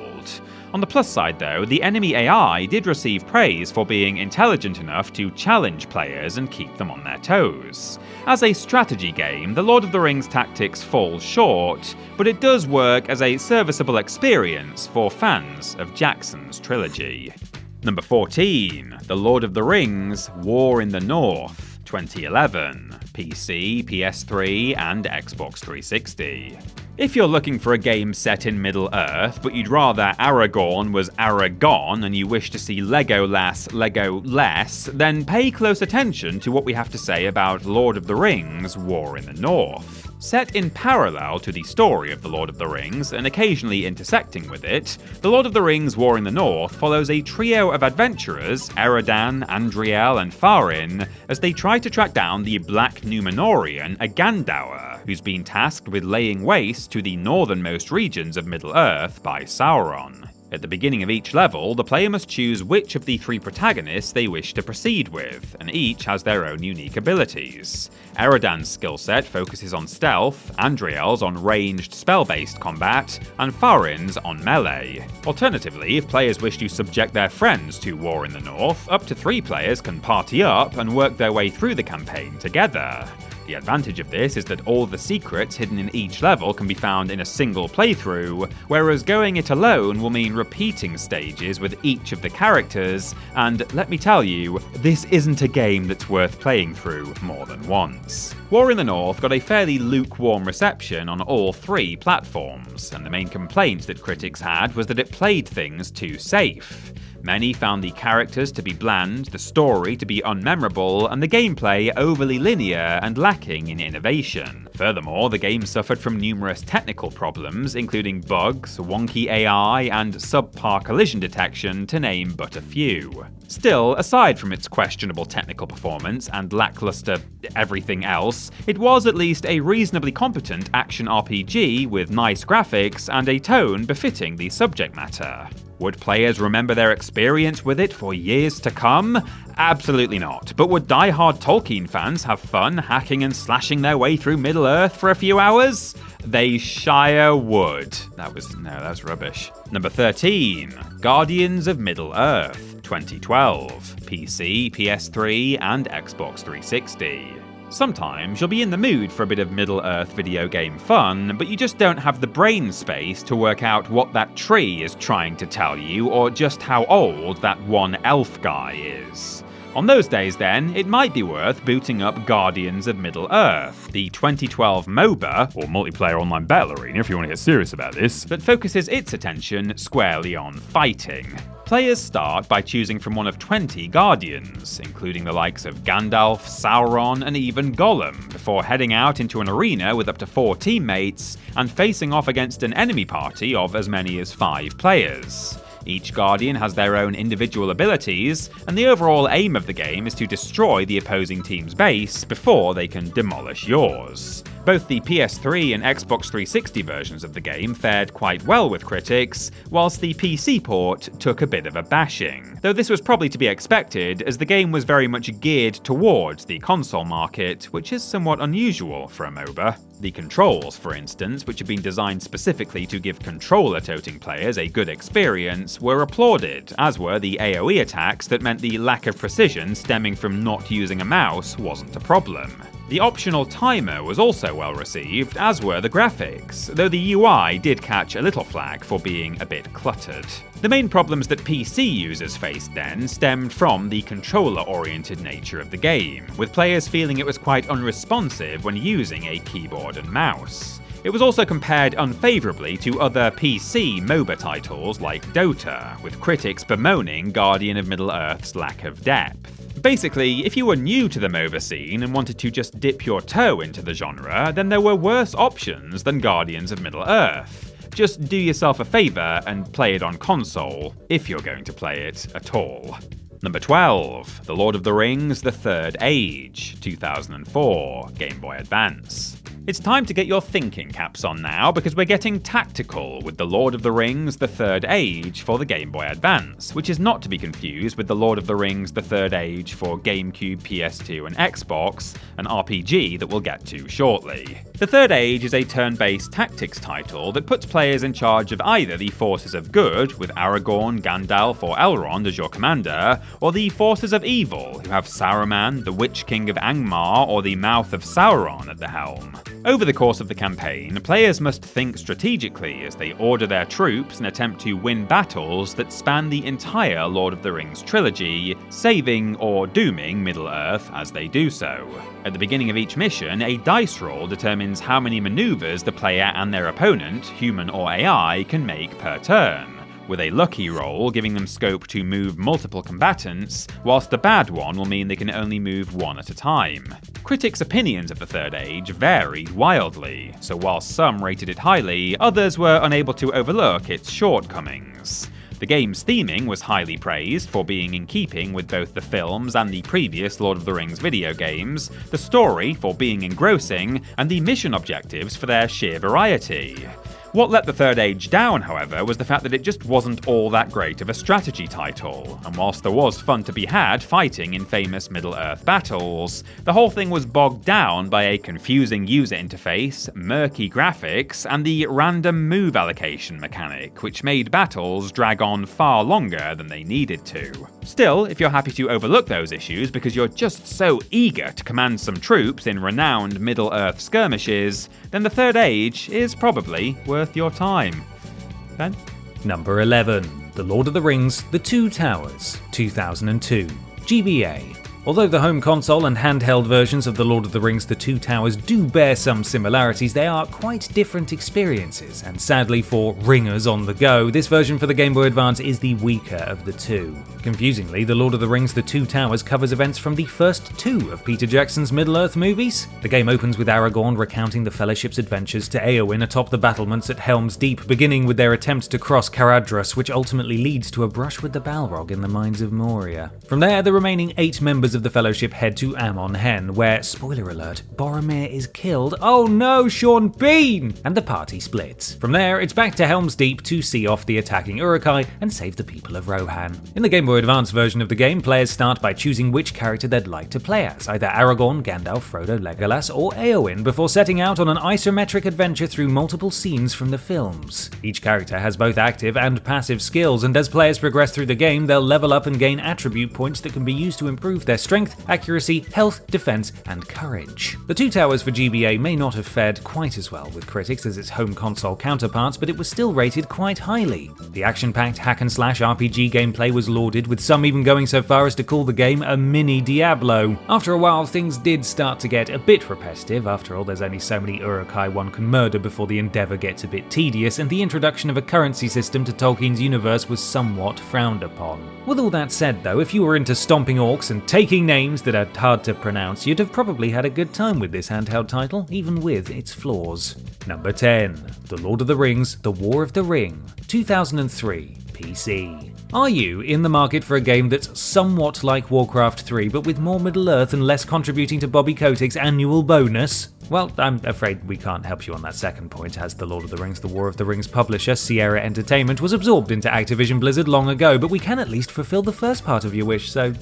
On the plus side though, the enemy AI did receive praise for being intelligent enough to challenge players and keep them on their toes. As a strategy game, The Lord of the Rings Tactics falls short, but it does work as a serviceable experience for fans of Jackson's trilogy. Number 14, The Lord of the Rings War in the North, 2011, PC, PS3, and Xbox 360. If you're looking for a game set in Middle-earth, but you'd rather Aragorn was Aragon and you wish to see Legolas Lego less, then pay close attention to what we have to say about Lord of the Rings War in the North. Set in parallel to the story of The Lord of the Rings, and occasionally intersecting with it, The Lord of the Rings War in the North follows a trio of adventurers, Eredan, Andriel, and Farin, as they try to track down the Black Númenórean Agandaur, who's been tasked with laying waste to the northernmost regions of Middle-earth by Sauron. At the beginning of each level, the player must choose which of the three protagonists they wish to proceed with, and each has their own unique abilities. Eredan's skill set focuses on stealth, Andriel's on ranged spell-based combat, and Farin's on melee. Alternatively, if players wish to subject their friends to War in the North, up to 3 players can party up and work their way through the campaign together. The advantage of this is that all the secrets hidden in each level can be found in a single playthrough, whereas going it alone will mean repeating stages with each of the characters, and let me tell you, this isn't a game that's worth playing through more than once. War in the North got a fairly lukewarm reception on all 3 platforms, and the main complaint that critics had was that it played things too safe. Many found the characters to be bland, the story to be unmemorable, and the gameplay overly linear and lacking in innovation. Furthermore, the game suffered from numerous technical problems, including bugs, wonky AI, and subpar collision detection, to name but a few. Still, aside from its questionable technical performance and lackluster everything else, it was at least a reasonably competent action RPG with nice graphics and a tone befitting the subject matter. Would players remember their experience with it for years to come? Absolutely not. But would die-hard Tolkien fans have fun hacking and slashing their way through Middle-earth for a few hours? They shire would. That was rubbish. Number 13. Guardians of Middle-earth, 2012. PC, PS3, and Xbox 360. Sometimes you'll be in the mood for a bit of Middle-earth video game fun, but you just don't have the brain space to work out what that tree is trying to tell you, or just how old that one elf guy is. On those days then, it might be worth booting up Guardians of Middle-earth, the 2012 MOBA, or Multiplayer Online Battle Arena if you want to get serious about this, that focuses its attention squarely on fighting. Players start by choosing from one of 20 Guardians, including the likes of Gandalf, Sauron, and even Gollum, before heading out into an arena with up to 4 teammates and facing off against an enemy party of as many as 5 players. Each Guardian has their own individual abilities, and the overall aim of the game is to destroy the opposing team's base before they can demolish yours. Both the PS3 and Xbox 360 versions of the game fared quite well with critics, whilst the PC port took a bit of a bashing. Though this was probably to be expected, as the game was very much geared towards the console market, which is somewhat unusual for a MOBA. The controls, for instance, which had been designed specifically to give controller-toting players a good experience, were applauded, as were the AoE attacks that meant the lack of precision stemming from not using a mouse wasn't a problem. The optional timer was also well received, as were the graphics, though the UI did catch a little flack for being a bit cluttered. The main problems that PC users faced then stemmed from the controller-oriented nature of the game, with players feeling it was quite unresponsive when using a keyboard and mouse. It was also compared unfavourably to other PC MOBA titles like Dota, with critics bemoaning Guardian of Middle-earth's lack of depth. Basically, if you were new to the MOBA scene and wanted to just dip your toe into the genre, then there were worse options than Guardians of Middle-earth. Just do yourself a favour and play it on console, if you're going to play it at all. Number 12. The Lord of the Rings: The Third Age, 2004, Game Boy Advance. It's time to get your thinking caps on now, because we're getting tactical with The Lord of the Rings: The Third Age for the Game Boy Advance, which is not to be confused with The Lord of the Rings: The Third Age for GameCube, PS2 and Xbox, an RPG that we'll get to shortly. The Third Age is a turn-based tactics title that puts players in charge of either the forces of good, with Aragorn, Gandalf or Elrond as your commander, or the forces of evil, who have Saruman, the Witch King of Angmar or the Mouth of Sauron at the helm. Over the course of the campaign, players must think strategically as they order their troops and attempt to win battles that span the entire Lord of the Rings trilogy, saving or dooming Middle-earth as they do so. At the beginning of each mission, a dice roll determines how many maneuvers the player and their opponent, human or AI, can make per turn, with a lucky roll giving them scope to move multiple combatants, whilst a bad one will mean they can only move one at a time. Critics' opinions of the Third Age varied wildly, so while some rated it highly, others were unable to overlook its shortcomings. The game's theming was highly praised for being in keeping with both the films and the previous Lord of the Rings video games, the story for being engrossing, and the mission objectives for their sheer variety. What let the Third Age down, however, was the fact that it just wasn't all that great of a strategy title, and whilst there was fun to be had fighting in famous Middle-earth battles, the whole thing was bogged down by a confusing user interface, murky graphics, and the random move allocation mechanic, which made battles drag on far longer than they needed to. Still, if you're happy to overlook those issues because you're just so eager to command some troops in renowned Middle-earth skirmishes, then the Third Age is probably worth your time. Ben? Number 11. The Lord of the Rings: The Two Towers, 2002. GBA. Although the home console and handheld versions of The Lord of the Rings: The Two Towers do bear some similarities, they are quite different experiences, and sadly for ringers on the go, this version for the Game Boy Advance is the weaker of the two. Confusingly, The Lord of the Rings: The Two Towers covers events from the first two of Peter Jackson's Middle-earth movies. The game opens with Aragorn recounting the Fellowship's adventures to Éowyn atop the battlements at Helm's Deep, beginning with their attempt to cross Caradhras, which ultimately leads to a brush with the Balrog in the Mines of Moria. From there, the remaining 8 members of the Fellowship head to Amon Hen, where, spoiler alert, Boromir is killed. Oh no, Sean Bean! And the party splits. From there, it's back to Helm's Deep to see off the attacking Uruk-hai and save the people of Rohan. In the Game Boy Advance version of the game, players start by choosing which character they'd like to play as, either Aragorn, Gandalf, Frodo, Legolas, or Éowyn, before setting out on an isometric adventure through multiple scenes from the films. Each character has both active and passive skills, and as players progress through the game, they'll level up and gain attribute points that can be used to improve their strength, accuracy, health, defense, and courage. The Two Towers for GBA may not have fared quite as well with critics as its home console counterparts, but it was still rated quite highly. The action-packed hack-and-slash RPG gameplay was lauded, with some even going so far as to call the game a mini Diablo. After a while, things did start to get a bit repetitive. After all, there's only so many Uruk-hai one can murder before the endeavour gets a bit tedious, and the introduction of a currency system to Tolkien's universe was somewhat frowned upon. With all that said though, if you were into stomping orcs and taking names that are hard to pronounce, you'd have probably had a good time with this handheld title, even with its flaws. Number 10. The Lord of the Rings: The War of the Ring, 2003, PC. Are you in the market for a game that's somewhat like Warcraft 3 but with more Middle-earth and less contributing to Bobby Kotick's annual bonus? Well, I'm afraid we can't help you on that second point, as The Lord of the Rings: The War of the Rings publisher, Sierra Entertainment, was absorbed into Activision Blizzard long ago, but we can at least fulfill the first part of your wish, so,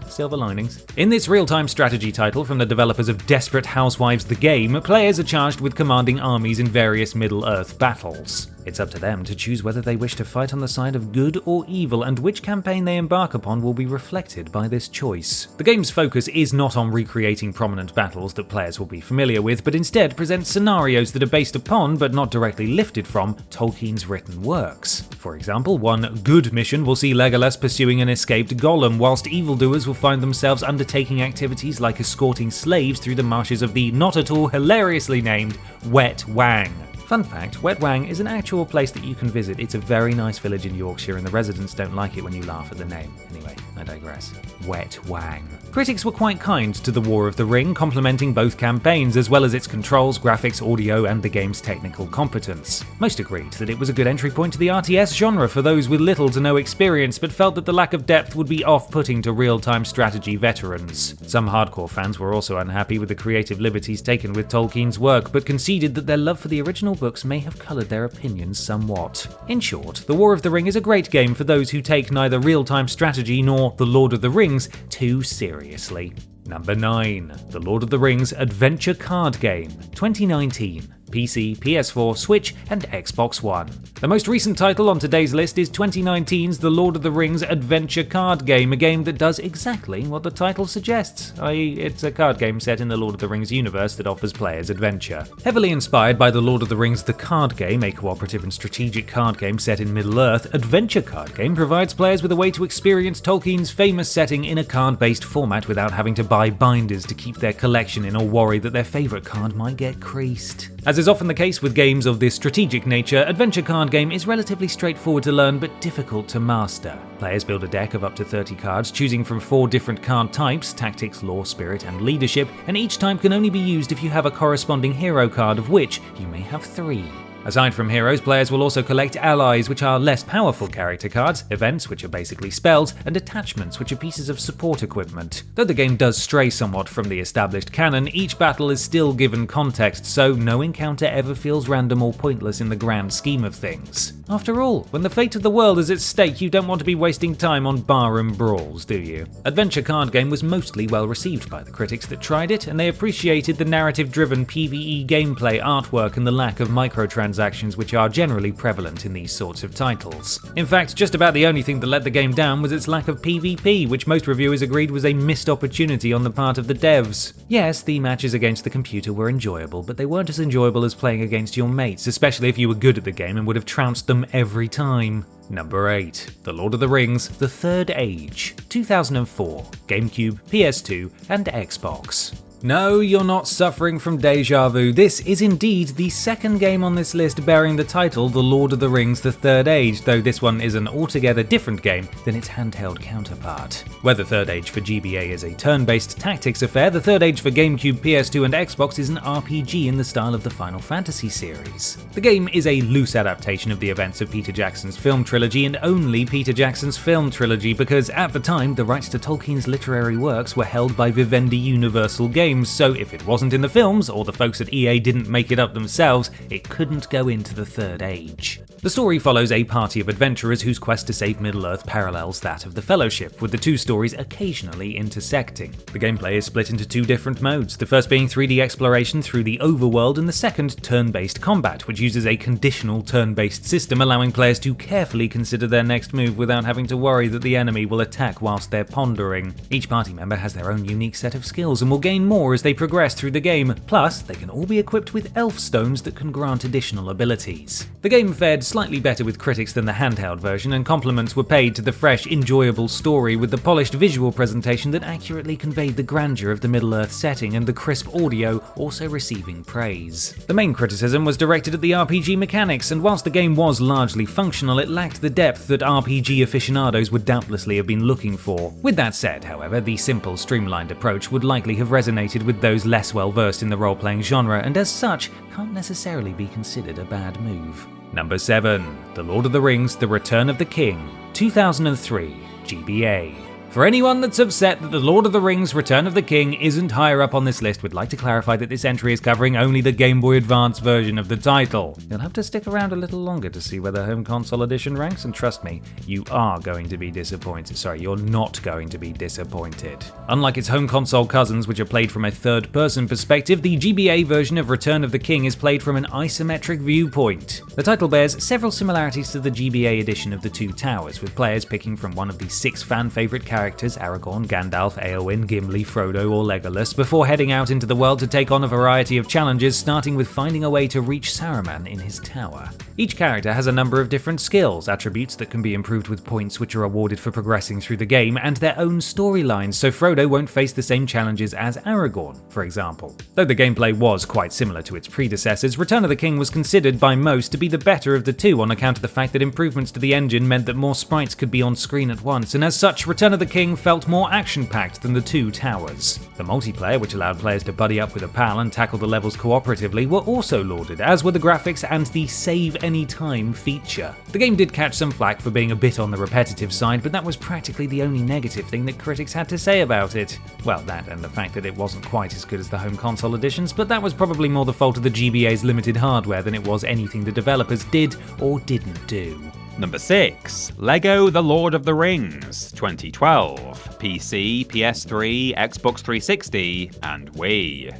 silver linings. In this real-time strategy title from the developers of Desperate Housewives the Game, players are charged with commanding armies in various Middle-earth battles. It's up to them to choose whether they wish to fight on the side of good or evil, and which campaign they embark upon will be reflected by this choice. The game's focus is not on recreating prominent battles that players will be familiar with, but instead presents scenarios that are based upon, but not directly lifted from, Tolkien's written works. For example, one good mission will see Legolas pursuing an escaped Gollum, whilst evildoers will find themselves undertaking activities like escorting slaves through the marshes of the not at all hilariously named Wet Wang. Fun fact, Wet Wang is an actual place that you can visit. It's a very nice village in Yorkshire, and the residents don't like it when you laugh at the name. Anyway, I digress. Wet Wang. Critics were quite kind to The War of the Ring, complimenting both campaigns, as well as its controls, graphics, audio, and the game's technical competence. Most agreed that it was a good entry point to the RTS genre for those with little to no experience, but felt that the lack of depth would be off-putting to real-time strategy veterans. Some hardcore fans were also unhappy with the creative liberties taken with Tolkien's work, but conceded that their love for the original books may have coloured their opinions somewhat. In short, The War of the Ring is a great game for those who take neither real-time strategy nor The Lord of the Rings too seriously. Number 9. The Lord of the Rings Adventure Card Game, 2019. PC, PS4, Switch, and Xbox One. The most recent title on today's list is 2019's The Lord of the Rings Adventure Card Game, a game that does exactly what the title suggests, i.e. it's a card game set in the Lord of the Rings universe that offers players adventure. Heavily inspired by The Lord of the Rings The Card Game, a cooperative and strategic card game set in Middle-earth, Adventure Card Game provides players with a way to experience Tolkien's famous setting in a card-based format without having to buy binders to keep their collection in or worry that their favourite card might get creased. As is often the case with games of this strategic nature, Adventure Card Game is relatively straightforward to learn but difficult to master. Players build a deck of up to 30 cards, choosing from 4 different card types: Tactics, Law, Spirit, and Leadership, and each type can only be used if you have a corresponding hero card, of which you may have 3. Aside from heroes, players will also collect allies, which are less powerful character cards, events, which are basically spells, and attachments, which are pieces of support equipment. Though the game does stray somewhat from the established canon, each battle is still given context, so no encounter ever feels random or pointless in the grand scheme of things. After all, when the fate of the world is at stake, you don't want to be wasting time on barroom brawls, do you? Adventure card game was mostly well received by the critics that tried it, and they appreciated the narrative-driven PvE gameplay, artwork, and the lack of microtransactions which are generally prevalent in these sorts of titles. In fact, just about the only thing that let the game down was its lack of PvP, which most reviewers agreed was a missed opportunity on the part of the devs. Yes, the matches against the computer were enjoyable, but they weren't as enjoyable as playing against your mates, especially if you were good at the game and would have trounced them every time. Number 8. The Lord of the Rings: The Third Age, 2004, GameCube, PS2, and Xbox. No, you're not suffering from deja vu. This is indeed the second game on this list bearing the title The Lord of the Rings: The Third Age, though this one is an altogether different game than its handheld counterpart. Where the Third Age for GBA is a turn-based tactics affair, the Third Age for GameCube, PS2, and Xbox is an RPG in the style of the Final Fantasy series. The game is a loose adaptation of the events of Peter Jackson's film trilogy, and only Peter Jackson's film trilogy, because at the time the rights to Tolkien's literary works were held by Vivendi Universal Games, so if it wasn't in the films, or the folks at EA didn't make it up themselves, it couldn't go into the Third Age. The story follows a party of adventurers whose quest to save Middle-earth parallels that of the Fellowship, with the two stories occasionally intersecting. The gameplay is split into two different modes, the first being 3D exploration through the overworld, and the second turn-based combat, which uses a conditional turn-based system, allowing players to carefully consider their next move without having to worry that the enemy will attack whilst they're pondering. Each party member has their own unique set of skills and will gain more as they progress through the game, plus they can all be equipped with elf stones that can grant additional abilities. The game fared slightly better with critics than the handheld version, and compliments were paid to the fresh, enjoyable story, with the polished visual presentation that accurately conveyed the grandeur of the Middle-earth setting and the crisp audio also receiving praise. The main criticism was directed at the RPG mechanics, and whilst the game was largely functional, it lacked the depth that RPG aficionados would doubtlessly have been looking for. With that said, however, the simple, streamlined approach would likely have resonated with those less well versed in the role-playing genre, and as such, can't necessarily be considered a bad move. Number 7. The Lord of the Rings: The Return of the King, 2003, GBA. For anyone that's upset that The Lord of the Rings: Return of the King isn't higher up on this list, we'd like to clarify that this entry is covering only the Game Boy Advance version of the title. You'll have to stick around a little longer to see where the home console edition ranks, and trust me, you are going to be disappointed. Sorry, you're not going to be disappointed. Unlike its home console cousins, which are played from a third-person perspective, the GBA version of Return of the King is played from an isometric viewpoint. The title bears several similarities to the GBA edition of The Two Towers, with players picking from one of the 6 fan-favourite characters, Aragorn, Gandalf, Éowyn, Gimli, Frodo, or Legolas, before heading out into the world to take on a variety of challenges, starting with finding a way to reach Saruman in his tower. Each character has a number of different skills, attributes that can be improved with points which are awarded for progressing through the game, and their own storylines, so Frodo won't face the same challenges as Aragorn, for example. Though the gameplay was quite similar to its predecessors, Return of the King was considered by most to be the better of the two on account of the fact that improvements to the engine meant that more sprites could be on screen at once, and as such, Return of the King felt more action-packed than The Two Towers. The multiplayer, which allowed players to buddy up with a pal and tackle the levels cooperatively, were also lauded, as were the graphics and the save any time feature. The game did catch some flack for being a bit on the repetitive side, but that was practically the only negative thing that critics had to say about it. Well, that and the fact that it wasn't quite as good as the home console editions, but that was probably more the fault of the GBA's limited hardware than it was anything the developers did or didn't do. Number 6. LEGO The Lord of the Rings, 2012. PC, PS3, Xbox 360, and Wii.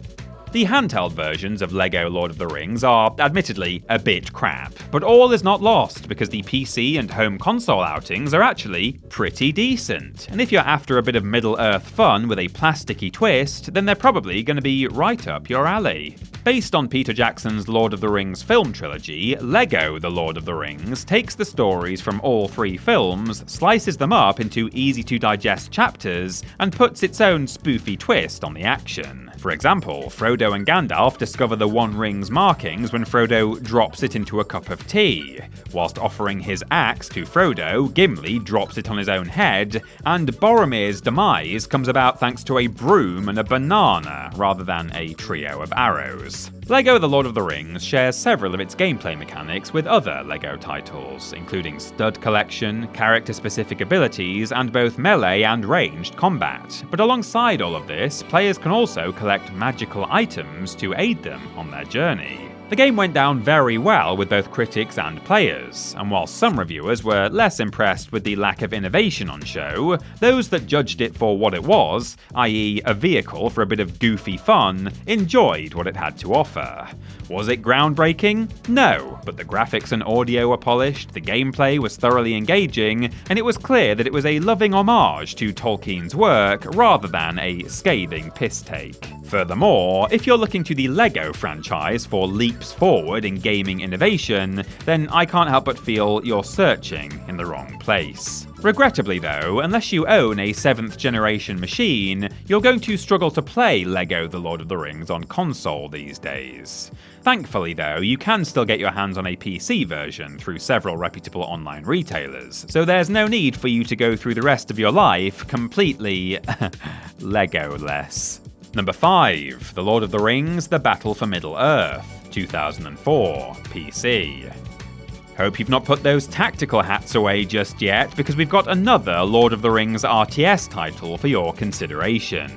The handheld versions of LEGO Lord of the Rings are, admittedly, a bit crap, but all is not lost because the PC and home console outings are actually pretty decent, and if you're after a bit of Middle-earth fun with a plasticky twist, then they're probably going to be right up your alley. Based on Peter Jackson's Lord of the Rings film trilogy, LEGO The Lord of the Rings takes the stories from all 3 films, slices them up into easy-to-digest chapters, and puts its own spoofy twist on the action. For example, Frodo and Gandalf discover the One Ring's markings when Frodo drops it into a cup of tea. Whilst offering his axe to Frodo, Gimli drops it on his own head, and Boromir's demise comes about thanks to a broom and a banana, rather than a trio of arrows. LEGO The Lord of the Rings shares several of its gameplay mechanics with other LEGO titles, including stud collection, character-specific abilities, and both melee and ranged combat. But alongside all of this, players can also collect magical items to aid them on their journey. The game went down very well with both critics and players, and while some reviewers were less impressed with the lack of innovation on show, those that judged it for what it was, i.e. a vehicle for a bit of goofy fun, enjoyed what it had to offer. Was it groundbreaking? No, but the graphics and audio were polished, the gameplay was thoroughly engaging, and it was clear that it was a loving homage to Tolkien's work rather than a scathing piss take. Furthermore, if you're looking to the LEGO franchise for leaps forward in gaming innovation, then I can't help but feel you're searching in the wrong place. Regrettably though, unless you own a 7th generation machine, you're going to struggle to play LEGO The Lord of the Rings on console these days. Thankfully though, you can still get your hands on a PC version through several reputable online retailers, so there's no need for you to go through the rest of your life completely LEGO-less. Number 5. The Lord of the Rings The Battle for Middle-earth, 2004, PC. Hope you've not put those tactical hats away just yet, because we've got another Lord of the Rings RTS title for your consideration.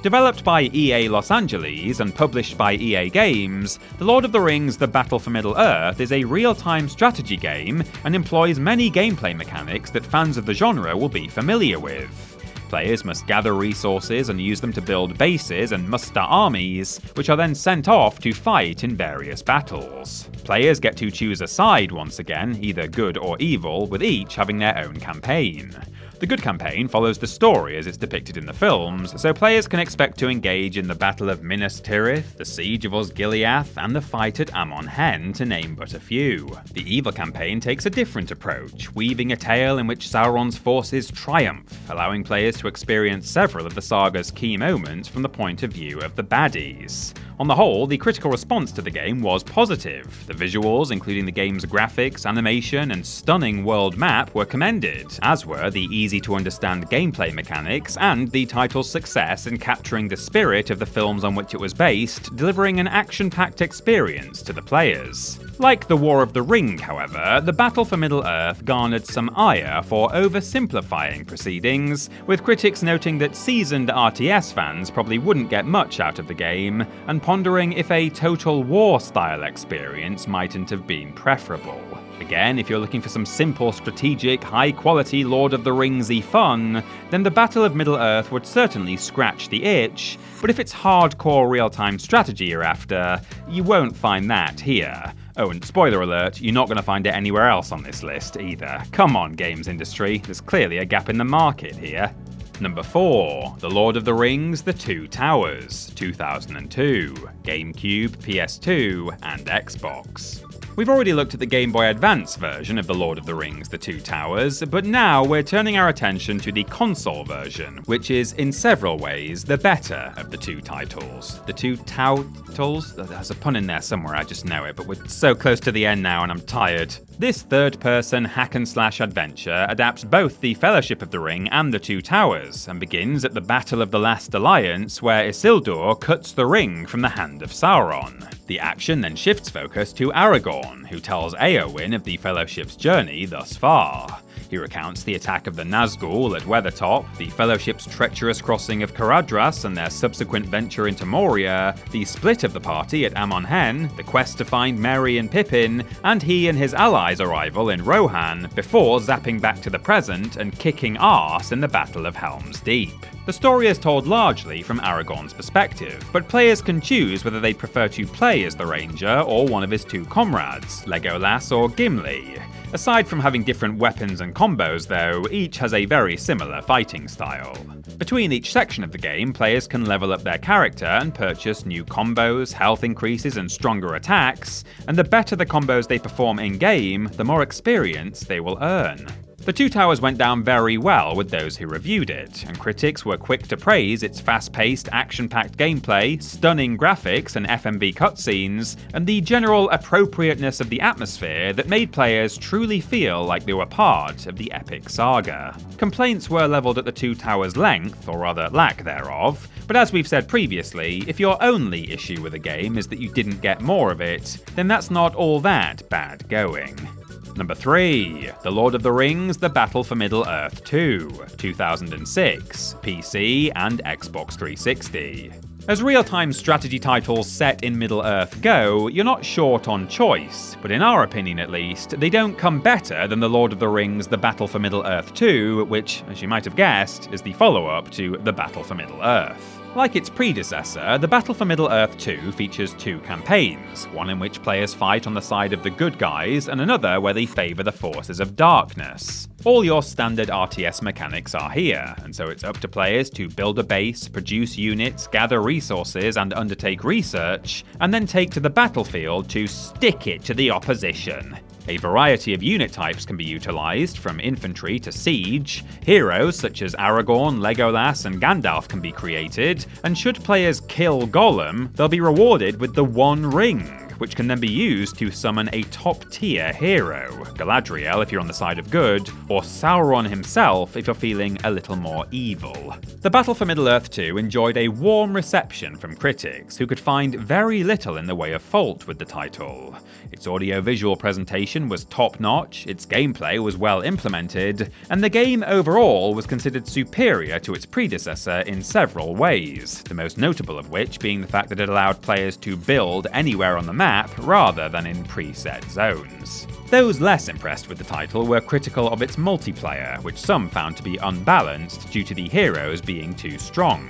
Developed by EA Los Angeles and published by EA Games, The Lord of the Rings The Battle for Middle-earth is a real-time strategy game and employs many gameplay mechanics that fans of the genre will be familiar with. Players must gather resources and use them to build bases and muster armies, which are then sent off to fight in various battles. Players get to choose a side once again, either good or evil, with each having their own campaign. The good campaign follows the story as it's depicted in the films, so players can expect to engage in the Battle of Minas Tirith, the Siege of Osgiliath, and the fight at Amon Hen, to name but a few. The evil campaign takes a different approach, weaving a tale in which Sauron's forces triumph, allowing players to experience several of the saga's key moments from the point of view of the baddies. On the whole, the critical response to the game was positive. The visuals, including the game's graphics, animation, and stunning world map, were commended, as were the easy-to-understand gameplay mechanics and the title's success in capturing the spirit of the films on which it was based, delivering an action-packed experience to the players. Like The War of the Ring, however, the Battle for Middle-earth garnered some ire for oversimplifying proceedings, with critics noting that seasoned RTS fans probably wouldn't get much out of the game, and pondering if a Total War-style experience mightn't have been preferable. Again, if you're looking for some simple, strategic, high-quality Lord of the Ringsy fun, then the Battle of Middle-earth would certainly scratch the itch, but if it's hardcore real-time strategy you're after, you won't find that here. Oh, and spoiler alert, you're not going to find it anywhere else on this list either. Come on, games industry, there's clearly a gap in the market here. Number 4. The Lord of the Rings The Two Towers, 2002, GameCube, PS2, and Xbox. We've already looked at the Game Boy Advance version of The Lord of the Rings The Two Towers, but now we're turning our attention to the console version, which is in several ways the better of the two titles. The two titles? There's a pun in there somewhere, I just know it, but we're so close to the end now and I'm tired. This third-person hack-and-slash adventure adapts both the Fellowship of the Ring and the Two Towers, and begins at the Battle of the Last Alliance, where Isildur cuts the ring from the hand of Sauron. The action then shifts focus to Aragorn, who tells Éowyn of the Fellowship's journey thus far. He recounts the attack of the Nazgul at Weathertop, the Fellowship's treacherous crossing of Caradhras and their subsequent venture into Moria, the split of the party at Amon Hen, the quest to find Merry and Pippin, and he and his allies' arrival in Rohan, before zapping back to the present and kicking arse in the Battle of Helm's Deep. The story is told largely from Aragorn's perspective, but players can choose whether they'd prefer to play as the Ranger or one of his two comrades, Legolas or Gimli. Aside from having different weapons and combos though, each has a very similar fighting style. Between each section of the game, players can level up their character and purchase new combos, health increases and stronger attacks, and the better the combos they perform in-game, the more experience they will earn. The Two Towers went down very well with those who reviewed it, and critics were quick to praise its fast-paced, action-packed gameplay, stunning graphics and FMV cutscenes, and the general appropriateness of the atmosphere that made players truly feel like they were part of the epic saga. Complaints were levelled at the Two Towers' length, or rather lack thereof, but as we've said previously, if your only issue with a game is that you didn't get more of it, then that's not all that bad going. Number 3. The Lord of the Rings: The Battle for Middle-earth 2, 2006, PC and Xbox 360. As real-time strategy titles set in Middle-earth go, you're not short on choice, but in our opinion at least, they don't come better than The Lord of the Rings: The Battle for Middle-earth 2, which, as you might have guessed, is the follow-up to The Battle for Middle-earth. Like its predecessor, The Battle for Middle-earth 2 features 2 campaigns, one in which players fight on the side of the good guys, and another where they favour the forces of darkness. All your standard RTS mechanics are here, and so it's up to players to build a base, produce units, gather resources, and undertake research, and then take to the battlefield to stick it to the opposition. A variety of unit types can be utilised, from infantry to siege. Heroes such as Aragorn, Legolas, and Gandalf can be created, and should players kill Gollum, they'll be rewarded with the One Ring, which can then be used to summon a top-tier hero, Galadriel if you're on the side of good, or Sauron himself if you're feeling a little more evil. The Battle for Middle-earth 2 enjoyed a warm reception from critics who could find very little in the way of fault with the title. Its audio-visual presentation was top-notch, its gameplay was well implemented, and the game overall was considered superior to its predecessor in several ways, the most notable of which being the fact that it allowed players to build anywhere on the map rather than in preset zones. Those less impressed with the title were critical of its multiplayer, which some found to be unbalanced due to the heroes being too strong.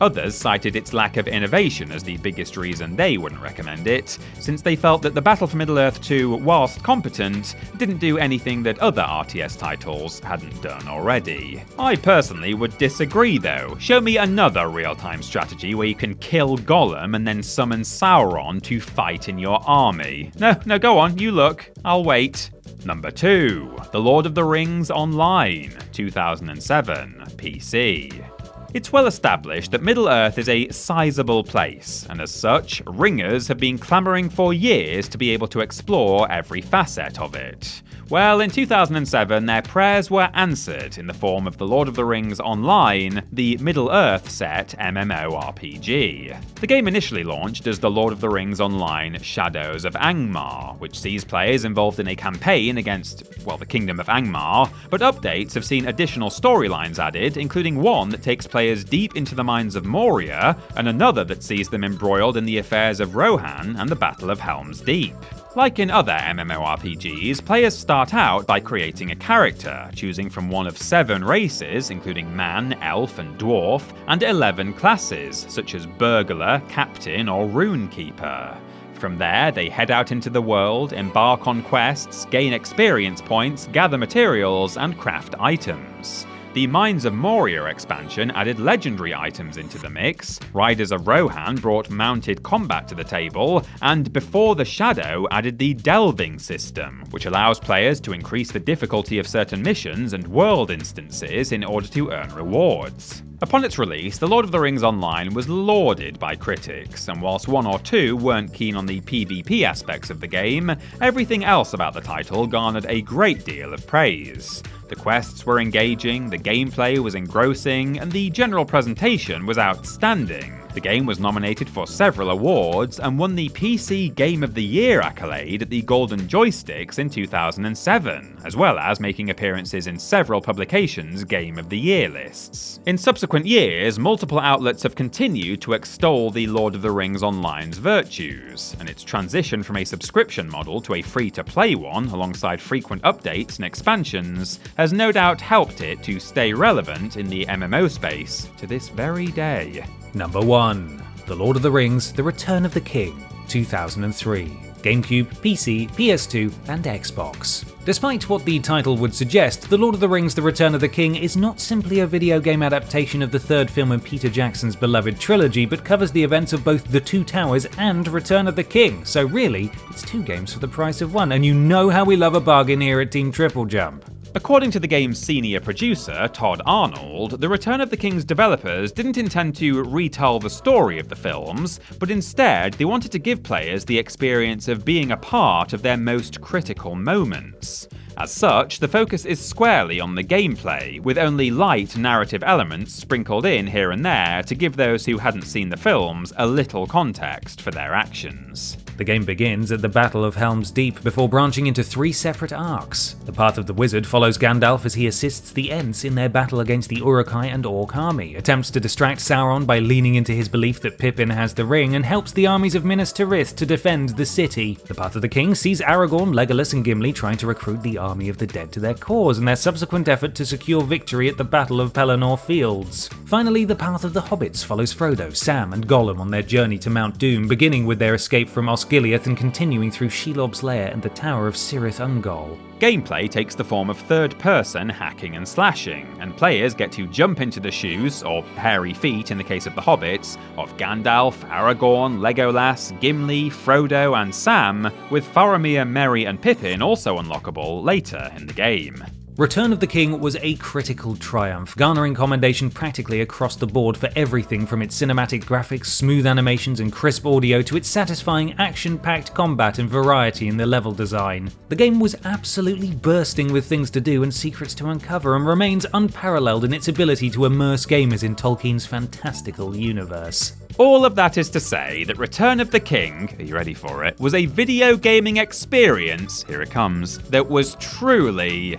Others cited its lack of innovation as the biggest reason they wouldn't recommend it, since they felt that The Battle for Middle-earth 2, whilst competent, didn't do anything that other RTS titles hadn't done already. I personally would disagree though. Show me another real-time strategy where you can kill Gollum and then summon Sauron to fight in your army. No, go on, you look. I'll wait. Number 2. The Lord of the Rings Online, 2007, PC. It's well established that Middle-earth is a sizable place, and as such, ringers have been clamouring for years to be able to explore every facet of it. Well, in 2007, their prayers were answered in the form of The Lord of the Rings Online, the Middle-earth set MMORPG. The game initially launched as The Lord of the Rings Online Shadows of Angmar, which sees players involved in a campaign against, well, the Kingdom of Angmar, but updates have seen additional storylines added, including one that takes players deep into the mines of Moria, and another that sees them embroiled in the affairs of Rohan and the Battle of Helm's Deep. Like in other MMORPGs, players start out by creating a character, choosing from one of 7 races, including man, elf, and dwarf, and 11 classes, such as burglar, captain, or runekeeper. From there, they head out into the world, embark on quests, gain experience points, gather materials, and craft items. The Mines of Moria expansion added legendary items into the mix, Riders of Rohan brought mounted combat to the table, and Before the Shadow added the Delving system, which allows players to increase the difficulty of certain missions and world instances in order to earn rewards. Upon its release, The Lord of the Rings Online was lauded by critics, and whilst one or two weren't keen on the PvP aspects of the game, everything else about the title garnered a great deal of praise. The quests were engaging, the gameplay was engrossing, and the general presentation was outstanding. The game was nominated for several awards and won the PC Game of the Year accolade at the Golden Joysticks in 2007, as well as making appearances in several publications' Game of the Year lists. In subsequent years, multiple outlets have continued to extol the Lord of the Rings Online's virtues, and its transition from a subscription model to a free-to-play one, alongside frequent updates and expansions, has no doubt helped it to stay relevant in the MMO space to this very day. Number 1. The Lord of the Rings: The Return of the King, 2003. GameCube, PC, PS2, and Xbox. Despite what the title would suggest, The Lord of the Rings: The Return of the King is not simply a video game adaptation of the third film in Peter Jackson's beloved trilogy, but covers the events of both The Two Towers and Return of the King. So really, it's 2 games for the price of 1, and you know how we love a bargain here at Team TripleJump. According to the game's senior producer, Todd Arnold, the Return of the King's developers didn't intend to retell the story of the films, but instead they wanted to give players the experience of being a part of their most critical moments. As such, the focus is squarely on the gameplay, with only light narrative elements sprinkled in here and there to give those who hadn't seen the films a little context for their actions. The game begins at the Battle of Helm's Deep before branching into 3 separate arcs. The Path of the Wizard follows Gandalf as he assists the Ents in their battle against the Uruk-hai and Orc army, attempts to distract Sauron by leaning into his belief that Pippin has the ring, and helps the armies of Minas Tirith to defend the city. The Path of the King sees Aragorn, Legolas and Gimli trying to recruit the army of the dead to their cause, and their subsequent effort to secure victory at the Battle of Pelennor Fields. Finally, the Path of the Hobbits follows Frodo, Sam and Gollum on their journey to Mount Doom, beginning with their escape from Osgiliath and continuing through Shelob's Lair and the Tower of Cirith Ungol. Gameplay takes the form of third-person hacking and slashing, and players get to jump into the shoes, or hairy feet in the case of the Hobbits, of Gandalf, Aragorn, Legolas, Gimli, Frodo and Sam, with Faramir, Merry and Pippin also unlockable later in the game. Return of the King was a critical triumph, garnering commendation practically across the board for everything from its cinematic graphics, smooth animations and crisp audio to its satisfying action-packed combat and variety in the level design. The game was absolutely bursting with things to do and secrets to uncover, and remains unparalleled in its ability to immerse gamers in Tolkien's fantastical universe. All of that is to say that Return of the King, are you ready for it, was a video gaming experience, here it comes, that was truly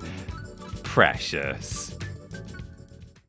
precious.